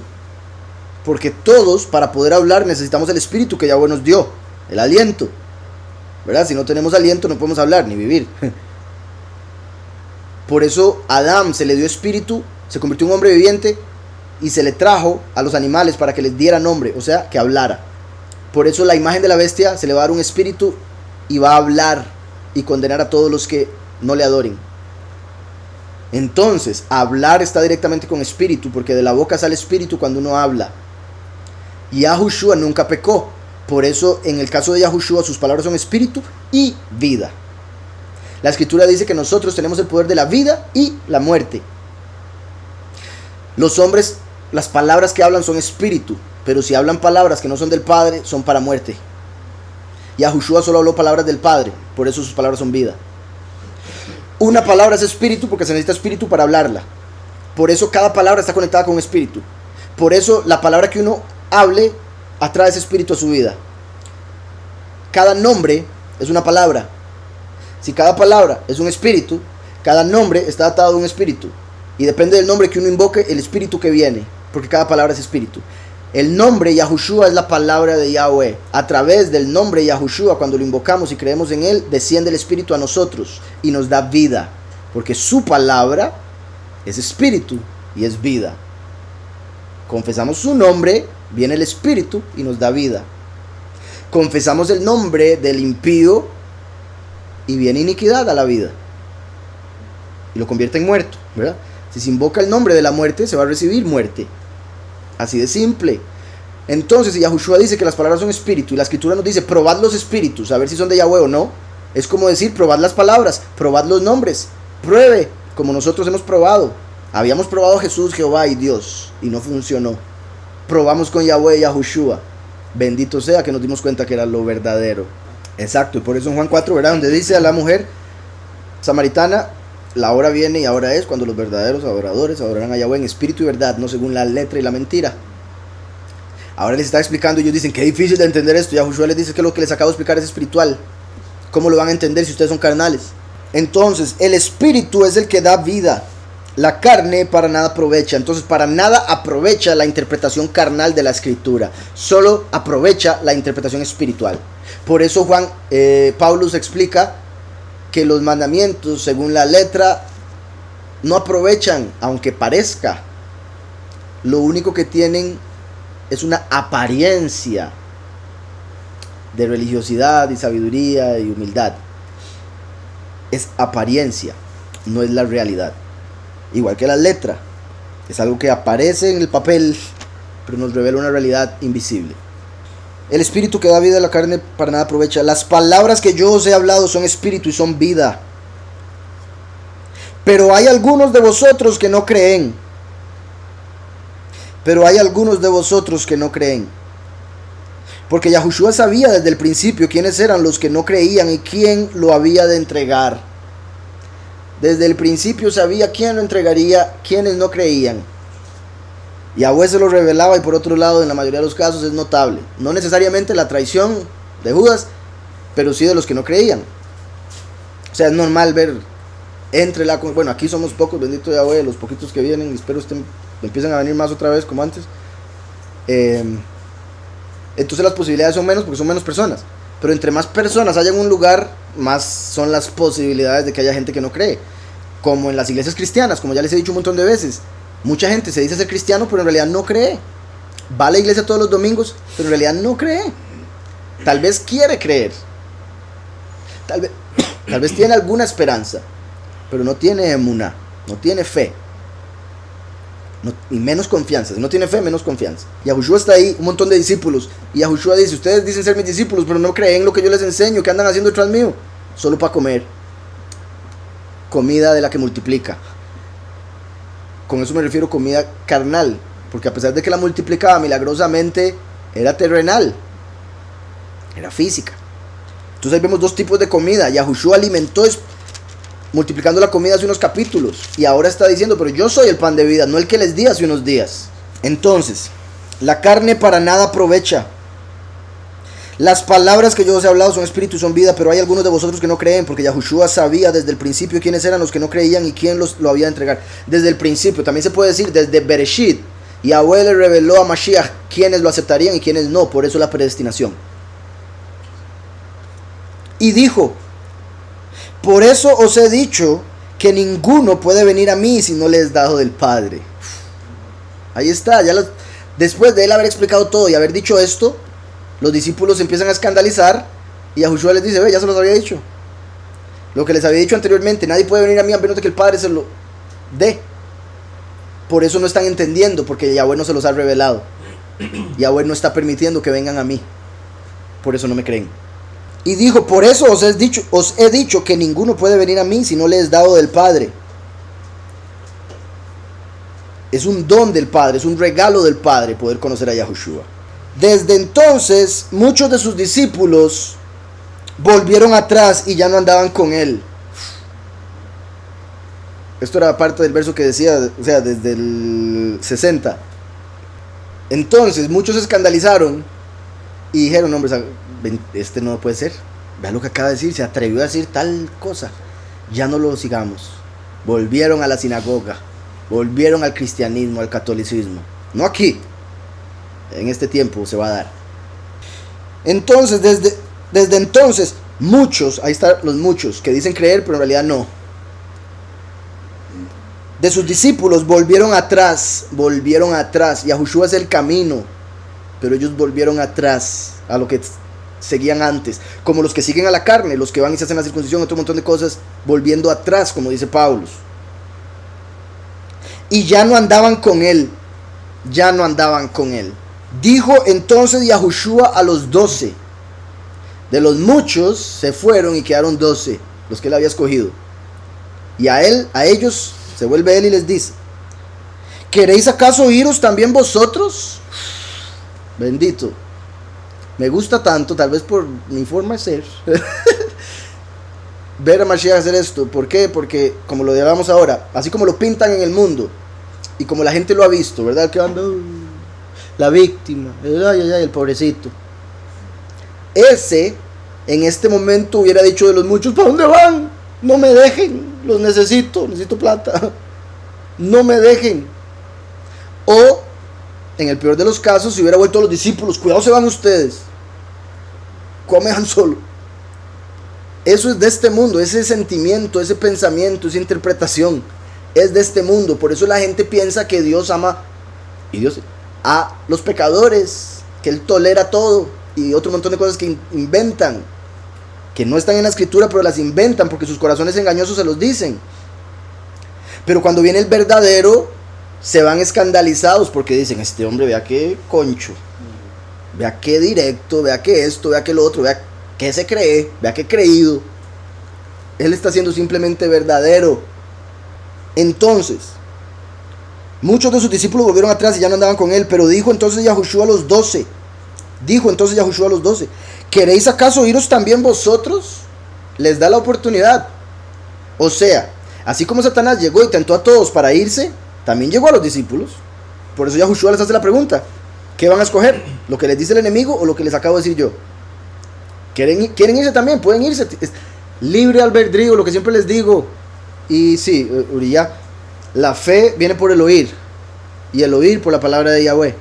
Porque todos para poder hablar necesitamos el espíritu que Yahweh nos dio. El aliento. ¿Verdad? Si no tenemos aliento no podemos hablar ni vivir. Por eso a Adán se le dio espíritu. Se convirtió en un hombre viviente. Y se le trajo a los animales para que les diera nombre, o sea, que hablara. Por eso la imagen de la bestia se le va a dar un espíritu y va a hablar y condenar a todos los que no le adoren. Entonces, hablar está directamente con espíritu, porque de la boca sale espíritu cuando uno habla. Y Yahushua nunca pecó. Por eso, en el caso de Yahushua, sus palabras son espíritu y vida. La escritura dice que nosotros tenemos el poder de la vida y la muerte. Los hombres, las palabras que hablan son espíritu, pero si hablan palabras que no son del Padre, son para muerte. Yahushua solo habló palabras del Padre, por eso sus palabras son vida. Una palabra es espíritu porque se necesita espíritu para hablarla. Por eso cada palabra está conectada con espíritu. Por eso la palabra que uno hable atrae ese espíritu a su vida. Cada nombre es una palabra. Si cada palabra es un espíritu, cada nombre está atado a un espíritu. Y depende del nombre que uno invoque, el espíritu que viene. Porque cada palabra es espíritu. El nombre Yahushua es la palabra de Yahweh. A través del nombre Yahushua, cuando lo invocamos y creemos en él, desciende el espíritu a nosotros y nos da vida. Porque su palabra es espíritu y es vida. Confesamos su nombre, viene el espíritu y nos da vida. Confesamos el nombre del impío y viene iniquidad a la vida. Y lo convierte en muerto, ¿verdad? Si se invoca el nombre de la muerte, se va a recibir muerte. Así de simple. Entonces, si Yahushua dice que las palabras son espíritu y la escritura nos dice, probad los espíritus, a ver si son de Yahweh o no. Es como decir, probad las palabras, probad los nombres. Pruebe, como nosotros hemos probado. Habíamos probado Jesús, Jehová y Dios, y no funcionó. Probamos con Yahweh y Yahushua. Bendito sea que nos dimos cuenta que era lo verdadero. Exacto, y por eso en Juan 4, ¿verdad? Donde dice a la mujer samaritana, la hora viene y ahora es cuando los verdaderos adoradores adorarán a Yahweh en espíritu y verdad, no según la letra y la mentira. Ahora les está explicando y ellos dicen, qué difícil de entender esto. Yahushua les dice que lo que les acabo de explicar es espiritual. ¿Cómo lo van a entender si ustedes son carnales? Entonces, el espíritu es el que da vida. La carne para nada aprovecha. Entonces, para nada aprovecha la interpretación carnal de la escritura. Solo aprovecha la interpretación espiritual. Por eso Pablo se explica que los mandamientos, según la letra, no aprovechan, aunque parezca. Lo único que tienen es una apariencia. de religiosidad y sabiduría y humildad. Es apariencia, no es la realidad. Igual que la letra, es algo que aparece en el papel, pero nos revela una realidad invisible. El espíritu que da vida a la carne para nada aprovecha. Las palabras que yo os he hablado son espíritu y son vida. Pero hay algunos de vosotros que no creen. Porque Yahushua sabía desde el principio quiénes eran los que no creían y quién lo había de entregar. Desde el principio sabía quién lo entregaría, quiénes no creían. Yahweh se lo revelaba, y por otro lado, en la mayoría de los casos es notable. No necesariamente la traición de Judas, pero sí de los que no creían. O sea, es normal ver entre la... Bueno, aquí somos pocos, bendito Yahweh, los poquitos que vienen, espero empiezan a venir más otra vez como antes. Entonces las posibilidades son menos porque son menos personas. Pero entre más personas haya en un lugar, más son las posibilidades de que haya gente que no cree. Como en las iglesias cristianas, como ya les he dicho un montón de veces. Mucha gente se dice ser cristiano, pero en realidad no cree. Va a la iglesia todos los domingos, pero en realidad no cree. Tal vez quiere creer. Tal vez tiene alguna esperanza, pero no tiene emuná, no tiene fe. Y menos confianza. Si no tiene fe, menos confianza. Yahushua está ahí, un montón de discípulos. Y Yahushua dice, ustedes dicen ser mis discípulos, pero no creen lo que yo les enseño. ¿Qué andan haciendo detrás mío? Solo para comer. Comida de la que multiplica. Con eso me refiero a comida carnal. Porque a pesar de que la multiplicaba milagrosamente, era terrenal. Era física. Entonces ahí vemos dos tipos de comida. Yahushua alimentó multiplicando la comida hace unos capítulos. Y ahora está diciendo, pero yo soy el pan de vida, no el que les di hace unos días. Entonces, la carne para nada aprovecha. Las palabras que yo os he hablado son espíritu y son vida, pero hay algunos de vosotros que no creen, porque Yahushua sabía desde el principio quiénes eran los que no creían y quién lo había de entregar. Desde el principio, también se puede decir desde Bereshit. Yahweh le reveló a Mashiach quiénes lo aceptarían y quiénes no, por eso la predestinación. Y dijo, por eso os he dicho que ninguno puede venir a mí si no le es dado del Padre. Ahí está, después de él haber explicado todo y haber dicho esto, los discípulos se empiezan a escandalizar y Yahushua les dice, ya se los había dicho. Lo que les había dicho anteriormente, nadie puede venir a mí a menos de que el Padre se lo dé. Por eso no están entendiendo, porque Yahweh no se los ha revelado. Yahweh no está permitiendo que vengan a mí. Por eso no me creen. Y dijo, por eso os he dicho que ninguno puede venir a mí si no le es dado del Padre. Es un don del Padre, es un regalo del Padre poder conocer a Yahushua. Desde entonces, muchos de sus discípulos volvieron atrás y ya no andaban con él. Esto era parte del verso que decía, o sea, desde el 60. Entonces, muchos se escandalizaron y dijeron, no, hombre, este no puede ser. Vean lo que acaba de decir, se atrevió a decir tal cosa. Ya no lo sigamos. Volvieron a la sinagoga, volvieron al cristianismo, al catolicismo. No aquí. En este tiempo se va a dar. Entonces, desde entonces, muchos, ahí están los muchos, que dicen creer, pero en realidad no. De sus discípulos volvieron atrás. Yahushua es el camino, pero ellos volvieron atrás a lo que seguían antes. Como los que siguen a la carne, los que van y se hacen la circuncisión, otro montón de cosas, volviendo atrás, como dice Pablo. Y ya no andaban con él. Dijo entonces Yahushua a los 12. De los muchos se fueron y quedaron 12, los que él había escogido. Y a ellos se vuelve él y les dice, ¿queréis acaso iros también vosotros? Bendito. Me gusta tanto, tal vez por mi forma de ser, ver a Mashiach hacer esto. ¿Por qué? Porque, como lo hablamos ahora, así como lo pintan en el mundo y como la gente lo ha visto, ¿verdad? Que anda la víctima, el pobrecito. Ese, en este momento hubiera dicho de los muchos, ¿para dónde van? No me dejen, los necesito plata. No me dejen. O, en el peor de los casos, si hubiera vuelto a los discípulos, cuidado se van ustedes. Coman solo. Eso es de este mundo, ese sentimiento, ese pensamiento, esa interpretación es de este mundo. Por eso la gente piensa que Dios ama a los pecadores, que Él tolera todo. y otro montón de cosas que inventan, que no están en la escritura, pero las inventan porque sus corazones engañosos se los dicen. Pero cuando viene el verdadero, se van escandalizados porque dicen, este hombre, vea qué concho, vea qué directo, vea qué esto, vea qué lo otro, vea qué se cree, vea qué creído. Él está siendo simplemente verdadero. Entonces, muchos de sus discípulos volvieron atrás y ya no andaban con él, pero dijo entonces Yahushua a los 12, ¿queréis acaso iros también vosotros? Les da la oportunidad. O sea, así como Satanás llegó y tentó a todos para irse, también llegó a los discípulos. Por eso Yahushua les hace la pregunta, ¿qué van a escoger? ¿Lo que les dice el enemigo o lo que les acabo de decir yo? ¿Quieren irse también? Pueden irse. Es libre albedrío, lo que siempre les digo. Y sí, Uriah, la fe viene por el oír, y el oír por la palabra de Yahweh.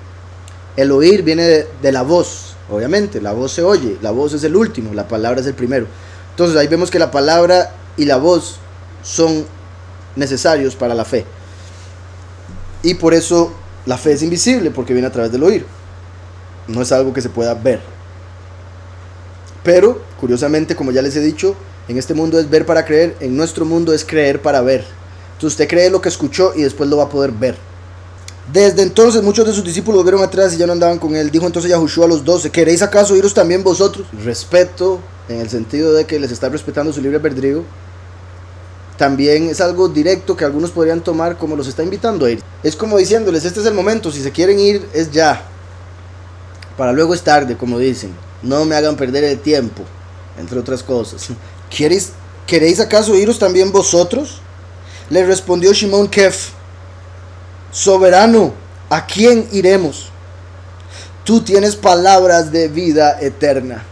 El oír viene de la voz, obviamente, la voz se oye, la voz es el último, la palabra es el primero. Entonces ahí vemos que la palabra y la voz son necesarios para la fe. Y por eso la fe es invisible, porque viene a través del oír. No es algo que se pueda ver. Pero, curiosamente, como ya les he dicho, en este mundo es ver para creer, en nuestro mundo es creer para ver. Entonces usted cree lo que escuchó y después lo va a poder ver. Desde entonces muchos de sus discípulos volvieron atrás y ya no andaban con él. Dijo entonces Yahushua a los 12, ¿queréis acaso iros también vosotros? Respeto, en el sentido de que les está respetando su libre albedrío. También es algo directo que algunos podrían tomar como los está invitando a ir. Es como diciéndoles, este es el momento, si se quieren ir es ya. Para luego es tarde, como dicen. No me hagan perder el tiempo, entre otras cosas. ¿Queréis acaso iros también vosotros? Le respondió Shimon Kef, soberano, ¿a quién iremos? Tú tienes palabras de vida eterna.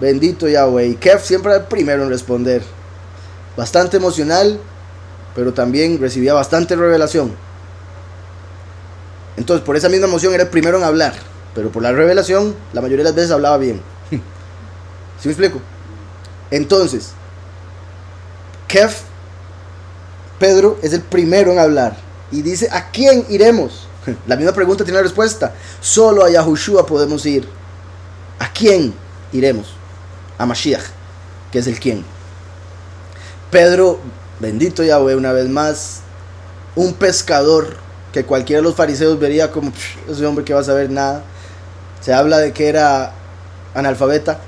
Bendito Yahweh. Y Kef siempre era el primero en responder. Bastante emocional, pero también recibía bastante revelación. Entonces, por esa misma emoción era el primero en hablar, pero por la revelación, la mayoría de las veces hablaba bien. ¿Sí me explico? Entonces, Pedro es el primero en hablar y dice, ¿a quién iremos? La misma pregunta tiene la respuesta. Solo a Yahushua podemos ir. ¿A quién iremos? A Mashiach, que es el quién. Pedro, bendito Yahweh, una vez más, un pescador que cualquiera de los fariseos vería como ese hombre que va a saber nada. Se habla de que era analfabeta.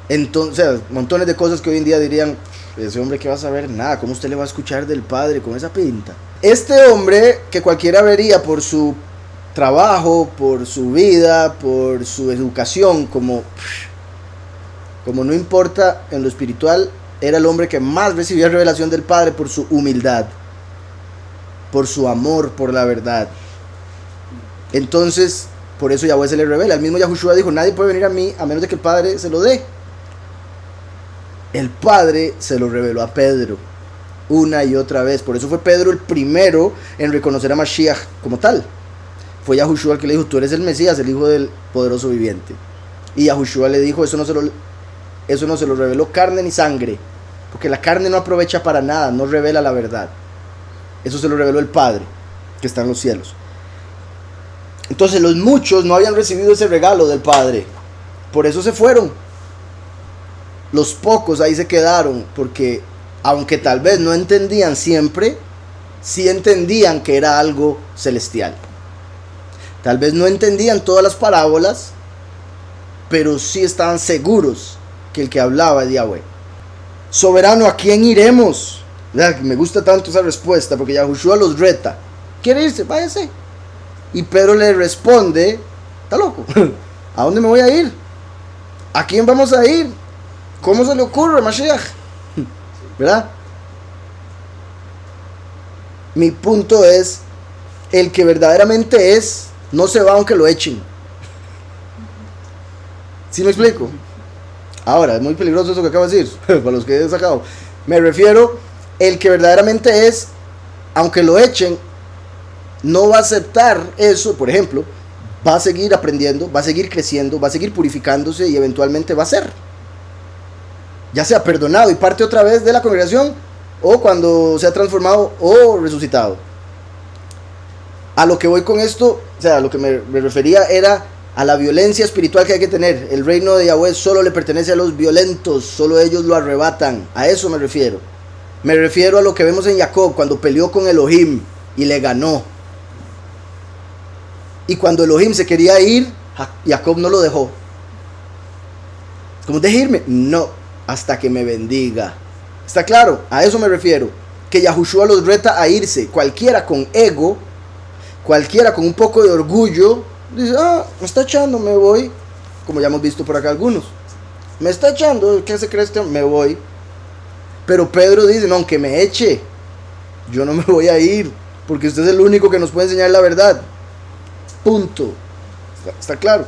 Entonces, montones de cosas que hoy en día dirían, ese hombre que va a saber nada, ¿cómo usted le va a escuchar del Padre con esa pinta? Este hombre que cualquiera vería por su trabajo, por su vida, por su educación, como no importa en lo espiritual, era el hombre que más recibía revelación del Padre por su humildad, por su amor, por la verdad. Entonces, por eso Yahweh se le revela. El mismo Yahushua dijo, nadie puede venir a mí a menos de que el Padre se lo dé. El Padre se lo reveló a Pedro una y otra vez. Por eso fue Pedro el primero en reconocer a Mashiach como tal. Fue Yahushua el que le dijo, tú eres el Mesías, el Hijo del poderoso viviente. Y Yahushua le dijo, eso no se lo reveló carne ni sangre, porque la carne no aprovecha para nada, no revela la verdad. Eso se lo reveló el Padre que está en los cielos. Entonces los muchos no habían recibido ese regalo del Padre, por eso se fueron. Los pocos ahí se quedaron, porque aunque tal vez no entendían siempre, sí entendían que era algo celestial. Tal vez no entendían todas las parábolas, pero sí estaban seguros que el que hablaba es Yahweh. Soberano, ¿a quién iremos? Me gusta tanto esa respuesta, porque Yahushua los reta. ¿Quiere irse? Váyase. Y Pedro le responde, ¿está loco? ¿A dónde me voy a ir? ¿A quién vamos a ir? ¿Cómo se le ocurre, Mashiach? ¿Verdad? Mi punto es, el que verdaderamente es, no se va aunque lo echen. ¿Sí me explico? Ahora, es muy peligroso eso que acabo de decir, para los que he sacado. Me refiero, el que verdaderamente es, aunque lo echen, no va a aceptar eso, por ejemplo, va a seguir aprendiendo, va a seguir creciendo, va a seguir purificándose y eventualmente va a ser, ya sea perdonado y parte otra vez de la congregación, o cuando sea transformado o resucitado. A lo que voy con esto, o sea, a lo que me refería era a la violencia espiritual que hay que tener. El reino de Yahweh solo le pertenece a los violentos, solo ellos lo arrebatan. A eso me refiero. Me refiero a lo que vemos en Jacob cuando peleó con Elohim y le ganó. Y cuando Elohim se quería ir, Jacob no lo dejó. ¿Cómo deje irme? No, hasta que me bendiga. ¿Está claro? A eso me refiero. Que Yahushua los reta a irse. Cualquiera con ego, cualquiera con un poco de orgullo, dice, me está echando, me voy. Como ya hemos visto por acá algunos. Me está echando, ¿qué se cree este? Me voy. Pero Pedro dice, no, aunque me eche, yo no me voy a ir, porque usted es el único que nos puede enseñar la verdad. Punto. ¿Está claro?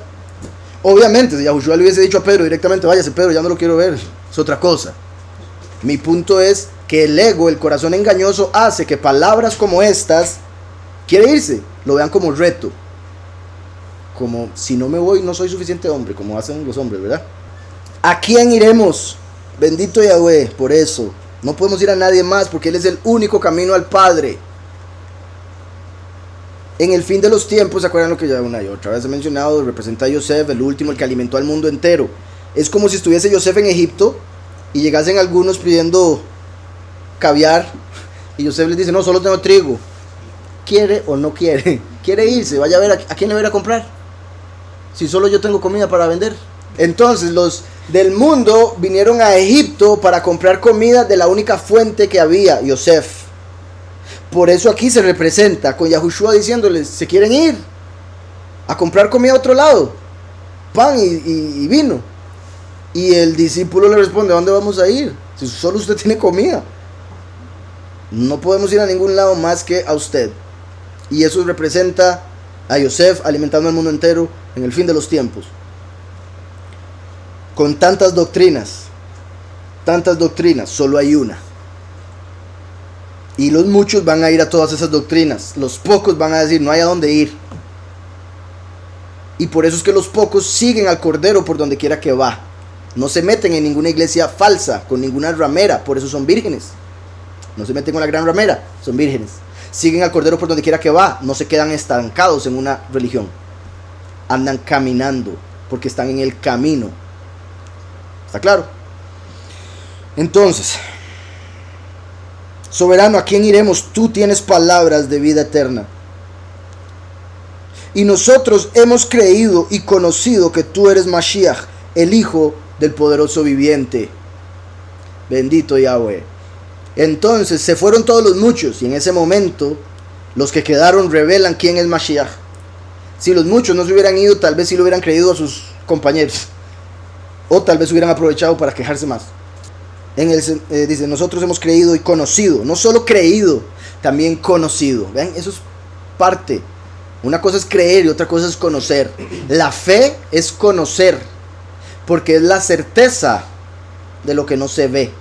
Obviamente, si Yahushua le hubiese dicho a Pedro directamente, váyase Pedro, ya no lo quiero ver, es otra cosa. Mi punto es que el ego, el corazón engañoso, hace que palabras como estas, quiere irse, lo vean como reto. Como, si no me voy, no soy suficiente hombre, como hacen los hombres, ¿verdad? ¿A quién iremos? Bendito Yahweh, por eso. No podemos ir a nadie más, porque Él es el único camino al Padre. En el fin de los tiempos, ¿se acuerdan lo que ya una y otra vez he mencionado? Representa a Yosef, el último, el que alimentó al mundo entero. Es como si estuviese Yosef en Egipto y llegasen algunos pidiendo caviar y Yosef les dice, no, solo tengo trigo. ¿Quiere o no quiere? ¿Quiere irse? Vaya a ver a quién le va a ir a comprar, si solo yo tengo comida para vender. Entonces los del mundo vinieron a Egipto para comprar comida de la única fuente que había, Yosef. Por eso aquí se representa con Yahushua diciéndoles, se quieren ir a comprar comida a otro lado, pan y vino. Y el discípulo le responde, ¿a dónde vamos a ir? Si solo usted tiene comida. No podemos ir a ningún lado más que a usted. Y eso representa a Yosef alimentando al mundo entero en el fin de los tiempos. Con tantas doctrinas, solo hay una. Y los muchos van a ir a todas esas doctrinas. Los pocos van a decir, no hay a dónde ir. Y por eso es que los pocos siguen al Cordero por donde quiera que va. No se meten en ninguna iglesia falsa, con ninguna ramera, por eso son vírgenes. No se meten con la gran ramera, son vírgenes. Siguen al Cordero por donde quiera que va, no se quedan estancados en una religión. Andan caminando, porque están en el camino. ¿Está claro? Entonces, soberano, ¿a quién iremos? Tú tienes palabras de vida eterna. Y nosotros hemos creído y conocido que tú eres Mashiach, el Hijo del poderoso viviente. Bendito Yahweh. Entonces se fueron todos los muchos, y en ese momento los que quedaron revelan quién es Mashiach. Si los muchos no se hubieran ido, tal vez sí lo hubieran creído a sus compañeros, o tal vez hubieran aprovechado para quejarse más. Dice, nosotros hemos creído y conocido, no solo creído, también conocido. ¿Ven? Eso es parte. Una cosa es creer y otra cosa es conocer. La fe es conocer, porque es la certeza de lo que no se ve.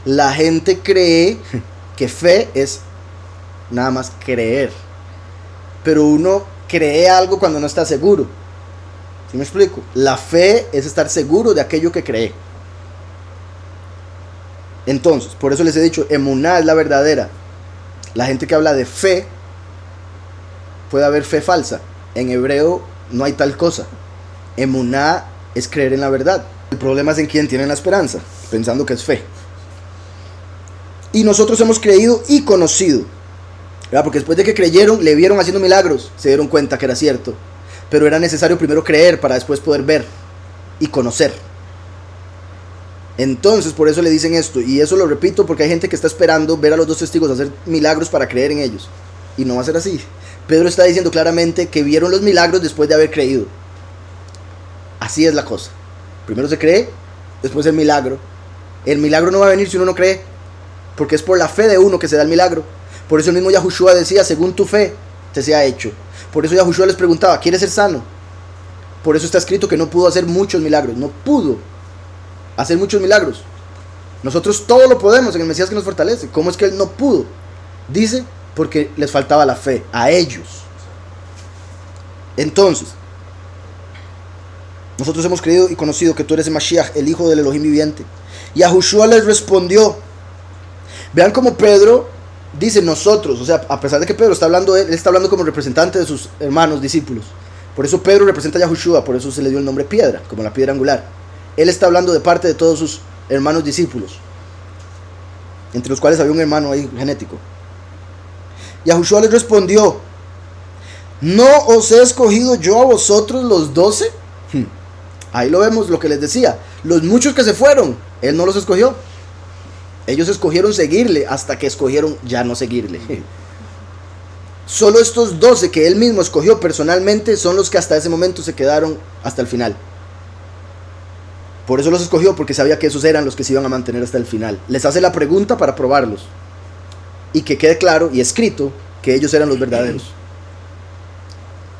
La gente cree que fe es nada más creer, pero uno cree algo cuando no está seguro. ¿Sí me explico? La fe es estar seguro de aquello que cree. Entonces, por eso les he dicho, emuná es la verdadera. La gente que habla de fe, puede haber fe falsa. En hebreo no hay tal cosa. Emuná es creer en la verdad. El problema es en quién tienen la esperanza, pensando que es fe. Y nosotros hemos creído y conocido, ¿verdad? Porque después de que creyeron, le vieron haciendo milagros, se dieron cuenta que era cierto. Pero era necesario primero creer para después poder ver y conocer. Entonces por eso le dicen esto. Y eso lo repito porque hay gente que está esperando ver a los dos testigos hacer milagros para creer en ellos. Y no va a ser así. Pedro está diciendo claramente que vieron los milagros después de haber creído. Así es la cosa. Primero se cree, después el milagro. El milagro no va a venir si uno no cree, porque es por la fe de uno que se da el milagro. Por eso el mismo Yahushua decía, según tu fe te sea hecho. Por eso Yahushua les preguntaba, ¿quieres ser sano? Por eso está escrito que no pudo hacer muchos milagros. No pudo hacer muchos milagros. Nosotros todo lo podemos en el Mesías que nos fortalece. ¿Cómo es que él no pudo? Dice, porque les faltaba la fe a ellos. Entonces, nosotros hemos creído y conocido que tú eres el Mashiach, el Hijo del Elohim viviente. Y Yahushua les respondió. Vean cómo Pedro dice nosotros, o sea, a pesar de que Pedro está hablando, él está hablando como representante de sus hermanos, discípulos. Por eso Pedro representa a Yahushua, por eso se le dio el nombre piedra, como la piedra angular. Él está hablando de parte de todos sus hermanos discípulos, entre los cuales había un hermano ahí genético. Yahushua les respondió: ¿no os he escogido yo a vosotros los 12? Ahí lo vemos, lo que les decía. Los muchos que se fueron, Él no los escogió. Ellos escogieron seguirle hasta que escogieron ya no seguirle. Solo estos 12 que Él mismo escogió personalmente son los que hasta ese momento se quedaron hasta el final. Por eso los escogió, porque sabía que esos eran los que se iban a mantener hasta el final. Les hace la pregunta para probarlos. Y que quede claro y escrito que ellos eran los verdaderos.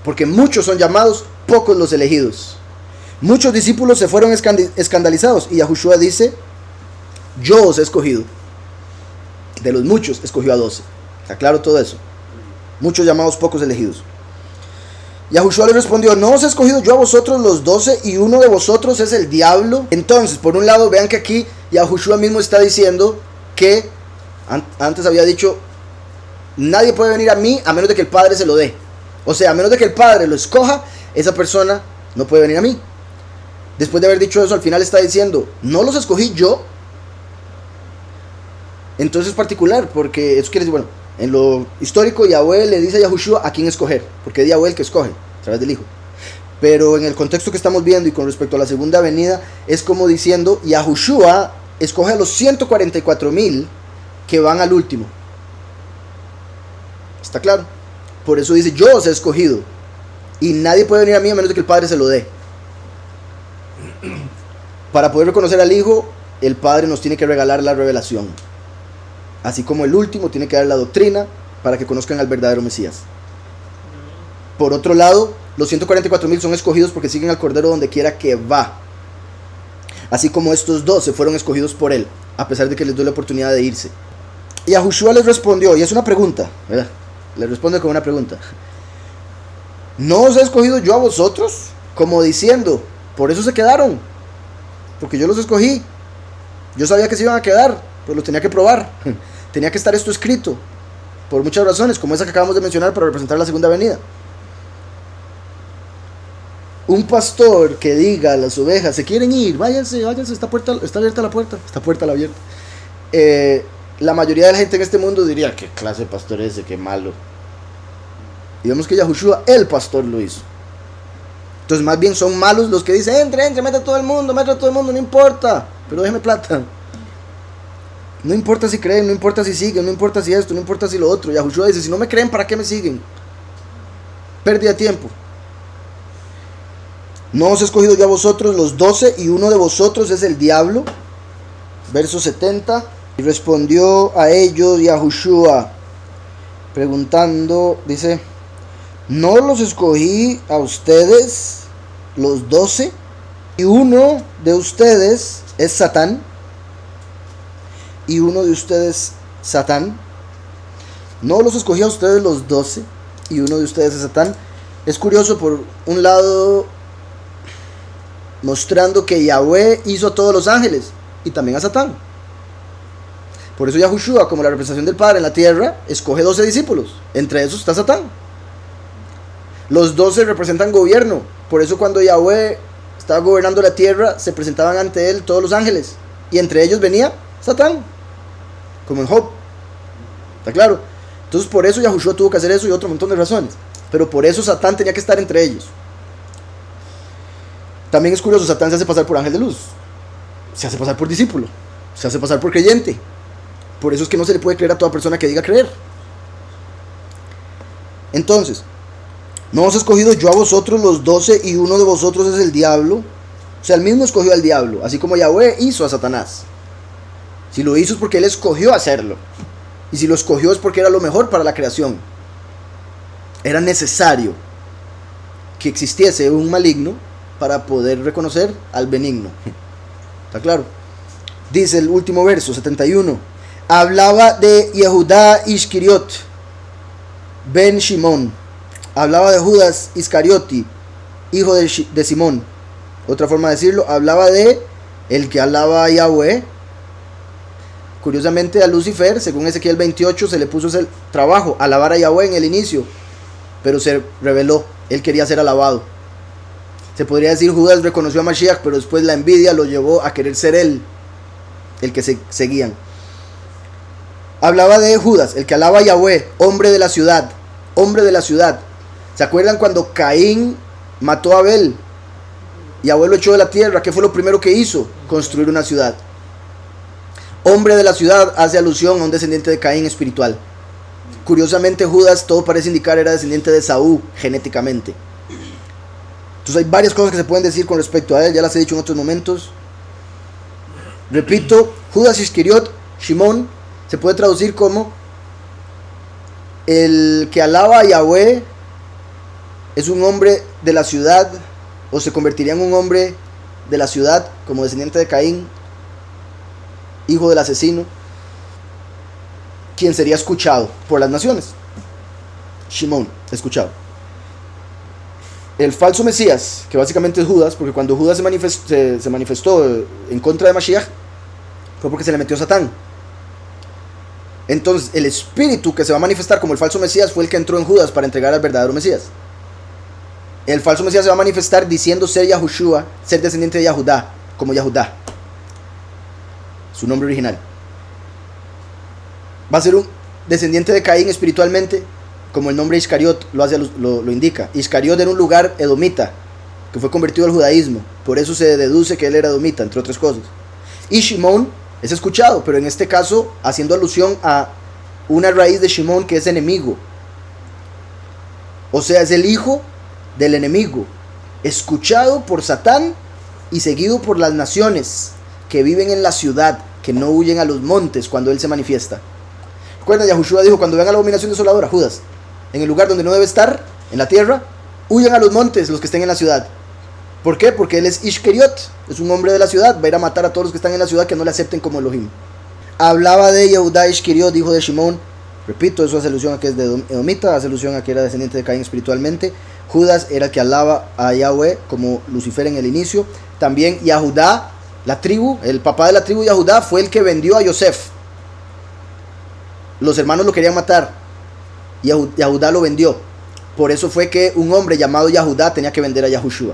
Porque muchos son llamados, pocos los elegidos. Muchos discípulos se fueron escandalizados. Y Yahushua dice: yo os he escogido. De los muchos escogió a 12. Está claro todo eso. Muchos llamados, pocos elegidos. Yahushua le respondió: ¿no os he escogido yo a vosotros los 12 y uno de vosotros es el diablo? Entonces, por un lado, vean que aquí Yahushua mismo está diciendo que antes había dicho: nadie puede venir a mí a menos de que el Padre se lo dé. O sea, a menos de que el Padre lo escoja, esa persona no puede venir a mí. Después de haber dicho eso, al final está diciendo: no los escogí yo. Entonces es particular, porque eso quiere decir, bueno, en lo histórico, Yahweh le dice a Yahushua a quién escoger, porque es Yahweh el que escoge a través del Hijo. Pero en el contexto que estamos viendo y con respecto a la segunda venida, es como diciendo: Yahushua escoge a los 144,000 que van al último. ¿Está claro? Por eso dice: yo os he escogido y nadie puede venir a mí a menos de que el Padre se lo dé. Para poder reconocer al Hijo, el Padre nos tiene que regalar la revelación, así como el último tiene que dar la doctrina para que conozcan al verdadero Mesías. Por otro lado, los 144,000 son escogidos porque siguen al Cordero donde quiera que va, así como estos 12 fueron escogidos por Él, a pesar de que les dio la oportunidad de irse. Y Yahushua les respondió, y es una pregunta, ¿verdad? Le responde con una pregunta: ¿no os he escogido yo a vosotros? Como diciendo: por eso se quedaron, porque yo los escogí. Yo sabía que se iban a quedar, pero los tenía que probar. Tenía que estar esto escrito, por muchas razones, como esa que acabamos de mencionar, para representar la segunda venida. Un pastor que diga a las ovejas: se quieren ir, váyanse, está abierta la puerta. Está puerta la abierta. La mayoría de la gente en este mundo diría: ¿qué clase de pastor es ese? Qué malo. Y vemos que Yahushua, el pastor, lo hizo. Entonces más bien son malos los que dicen: entre, meta a todo el mundo, no importa, pero déjeme plata. No importa si creen, no importa si siguen, no importa si esto, no importa si lo otro. Yahushua dice: si no me creen, ¿para qué me siguen? Pérdida de tiempo. No os he escogido yo a vosotros los 12 y uno de vosotros es el diablo. Verso 70. Y respondió a ellos Yahushua preguntando, dice: ¿no los escogí a ustedes los 12? Y uno de ustedes es Satán. Y uno de ustedes Satán. ¿No los escogí a ustedes los 12? Y uno de ustedes es Satán. Es curioso, por un lado, mostrando que Yahweh hizo a todos los ángeles y también a Satán. Por eso Yahushua, como la representación del Padre en la tierra, escoge 12 discípulos. Entre esos está Satán. Los 12 representan gobierno. Por eso cuando Yahweh estaba gobernando la tierra, se presentaban ante él todos los ángeles. Y entre ellos venía Satán, como en Job. ¿Está claro? Entonces por eso Yahushua tuvo que hacer eso y otro montón de razones. Pero por eso Satán tenía que estar entre ellos. También es curioso, Satán se hace pasar por ángel de luz. Se hace pasar por discípulo. Se hace pasar por creyente. Por eso es que no se le puede creer a toda persona que diga creer. Entonces, ¿no os he escogido yo a vosotros los 12 y uno de vosotros es el diablo? O sea, él mismo escogió al diablo, así como Yahweh hizo a Satanás. Si lo hizo es porque él escogió hacerlo. Y si lo escogió es porque era lo mejor para la creación. Era necesario que existiese un maligno para poder reconocer al benigno. ¿Está claro? Dice el último verso, 71. Hablaba de Yehudá Iscariot, Ben Shimón. Hablaba de Judas Iscarioti, hijo de Simón. Otra forma de decirlo, hablaba de el que alaba a Yahweh. Curiosamente a Lucifer, según Ezequiel 28, se le puso ese trabajo, alabar a Yahweh en el inicio. Pero se rebeló. Él quería ser alabado. Se podría decir Judas reconoció a Mashiach, pero después la envidia lo llevó a querer ser él el que seguían. Hablaba de Judas, el que alaba a Yahweh, hombre de la ciudad. Hombre de la ciudad. ¿Se acuerdan cuando Caín mató a Abel? Yahweh lo echó de la tierra. ¿Qué fue lo primero que hizo? Construir una ciudad. Hombre de la ciudad hace alusión a un descendiente de Caín espiritual. Curiosamente, Judas, todo parece indicar, era descendiente de Saúl genéticamente. Entonces hay varias cosas que se pueden decir con respecto a él, ya las he dicho en otros momentos. Repito, Judas Iscariot, Shimón, se puede traducir como el que alaba a Yahweh es un hombre de la ciudad, o se convertiría en un hombre de la ciudad como descendiente de Caín, hijo del asesino, quien sería escuchado por las naciones. Shimón, escuchado. El falso Mesías, que básicamente es Judas, porque cuando Judas se manifestó en contra de Mashiach, fue porque se le metió Satán. Entonces el espíritu que se va a manifestar como el falso Mesías fue el que entró en Judas para entregar al verdadero Mesías. El falso Mesías se va a manifestar diciendo ser Yahushua, ser descendiente de Yahudá, como Yahudá, su nombre original. Va a ser un descendiente de Caín espiritualmente, como el nombre Iscariot lo indica. Iscariot era un lugar edomita, que fue convertido al judaísmo. Por eso se deduce que él era edomita, entre otras cosas. Y Shimón es escuchado, pero en este caso haciendo alusión a una raíz de Shimón que es enemigo. O sea, es el hijo del enemigo, escuchado por Satán y seguido por las naciones que viven en la ciudad, que no huyen a los montes cuando él se manifiesta. Recuerden, Yahushua dijo, cuando vean a la abominación desoladora, Judas, en el lugar donde no debe estar, en la tierra, huyan a los montes los que estén en la ciudad. ¿Por qué? Porque él es Ishkeriot, es un hombre de la ciudad, va a ir a matar a todos los que están en la ciudad que no le acepten como Elohim. Hablaba de Yehudá Ishkeriot, hijo de Shimón. Repito, eso hace alusión a que es de Edomita, hace alusión a que era descendiente de Caín espiritualmente. Judas era el que alaba a Yahweh como Lucifer en el inicio. También Yahudá, la tribu, el papá de la tribu Yahudá fue el que vendió a Yosef. Los hermanos lo querían matar, Yahudá lo vendió. Por eso fue que un hombre llamado Yahudá tenía que vender a Yahushua.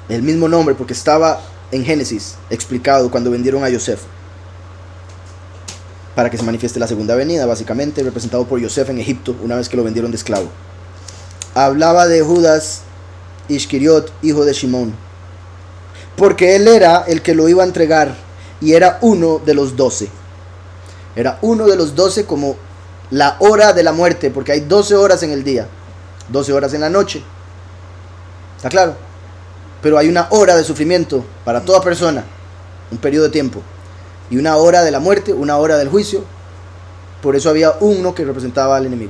El mismo nombre, porque estaba en Génesis explicado cuando vendieron a Yosef, para que se manifieste la segunda venida, básicamente representado por Yosef en Egipto, una vez que lo vendieron de esclavo. Hablaba de Judas Iscariot, hijo de Shimón, porque él era el que lo iba a entregar y era uno de los 12. Era uno de los 12 como la hora de la muerte, porque hay 12 horas en el día, 12 horas en la noche. ¿Está claro? Pero hay una hora de sufrimiento para toda persona, un periodo de tiempo. Y una hora de la muerte, una hora del juicio. Por eso había uno que representaba al enemigo.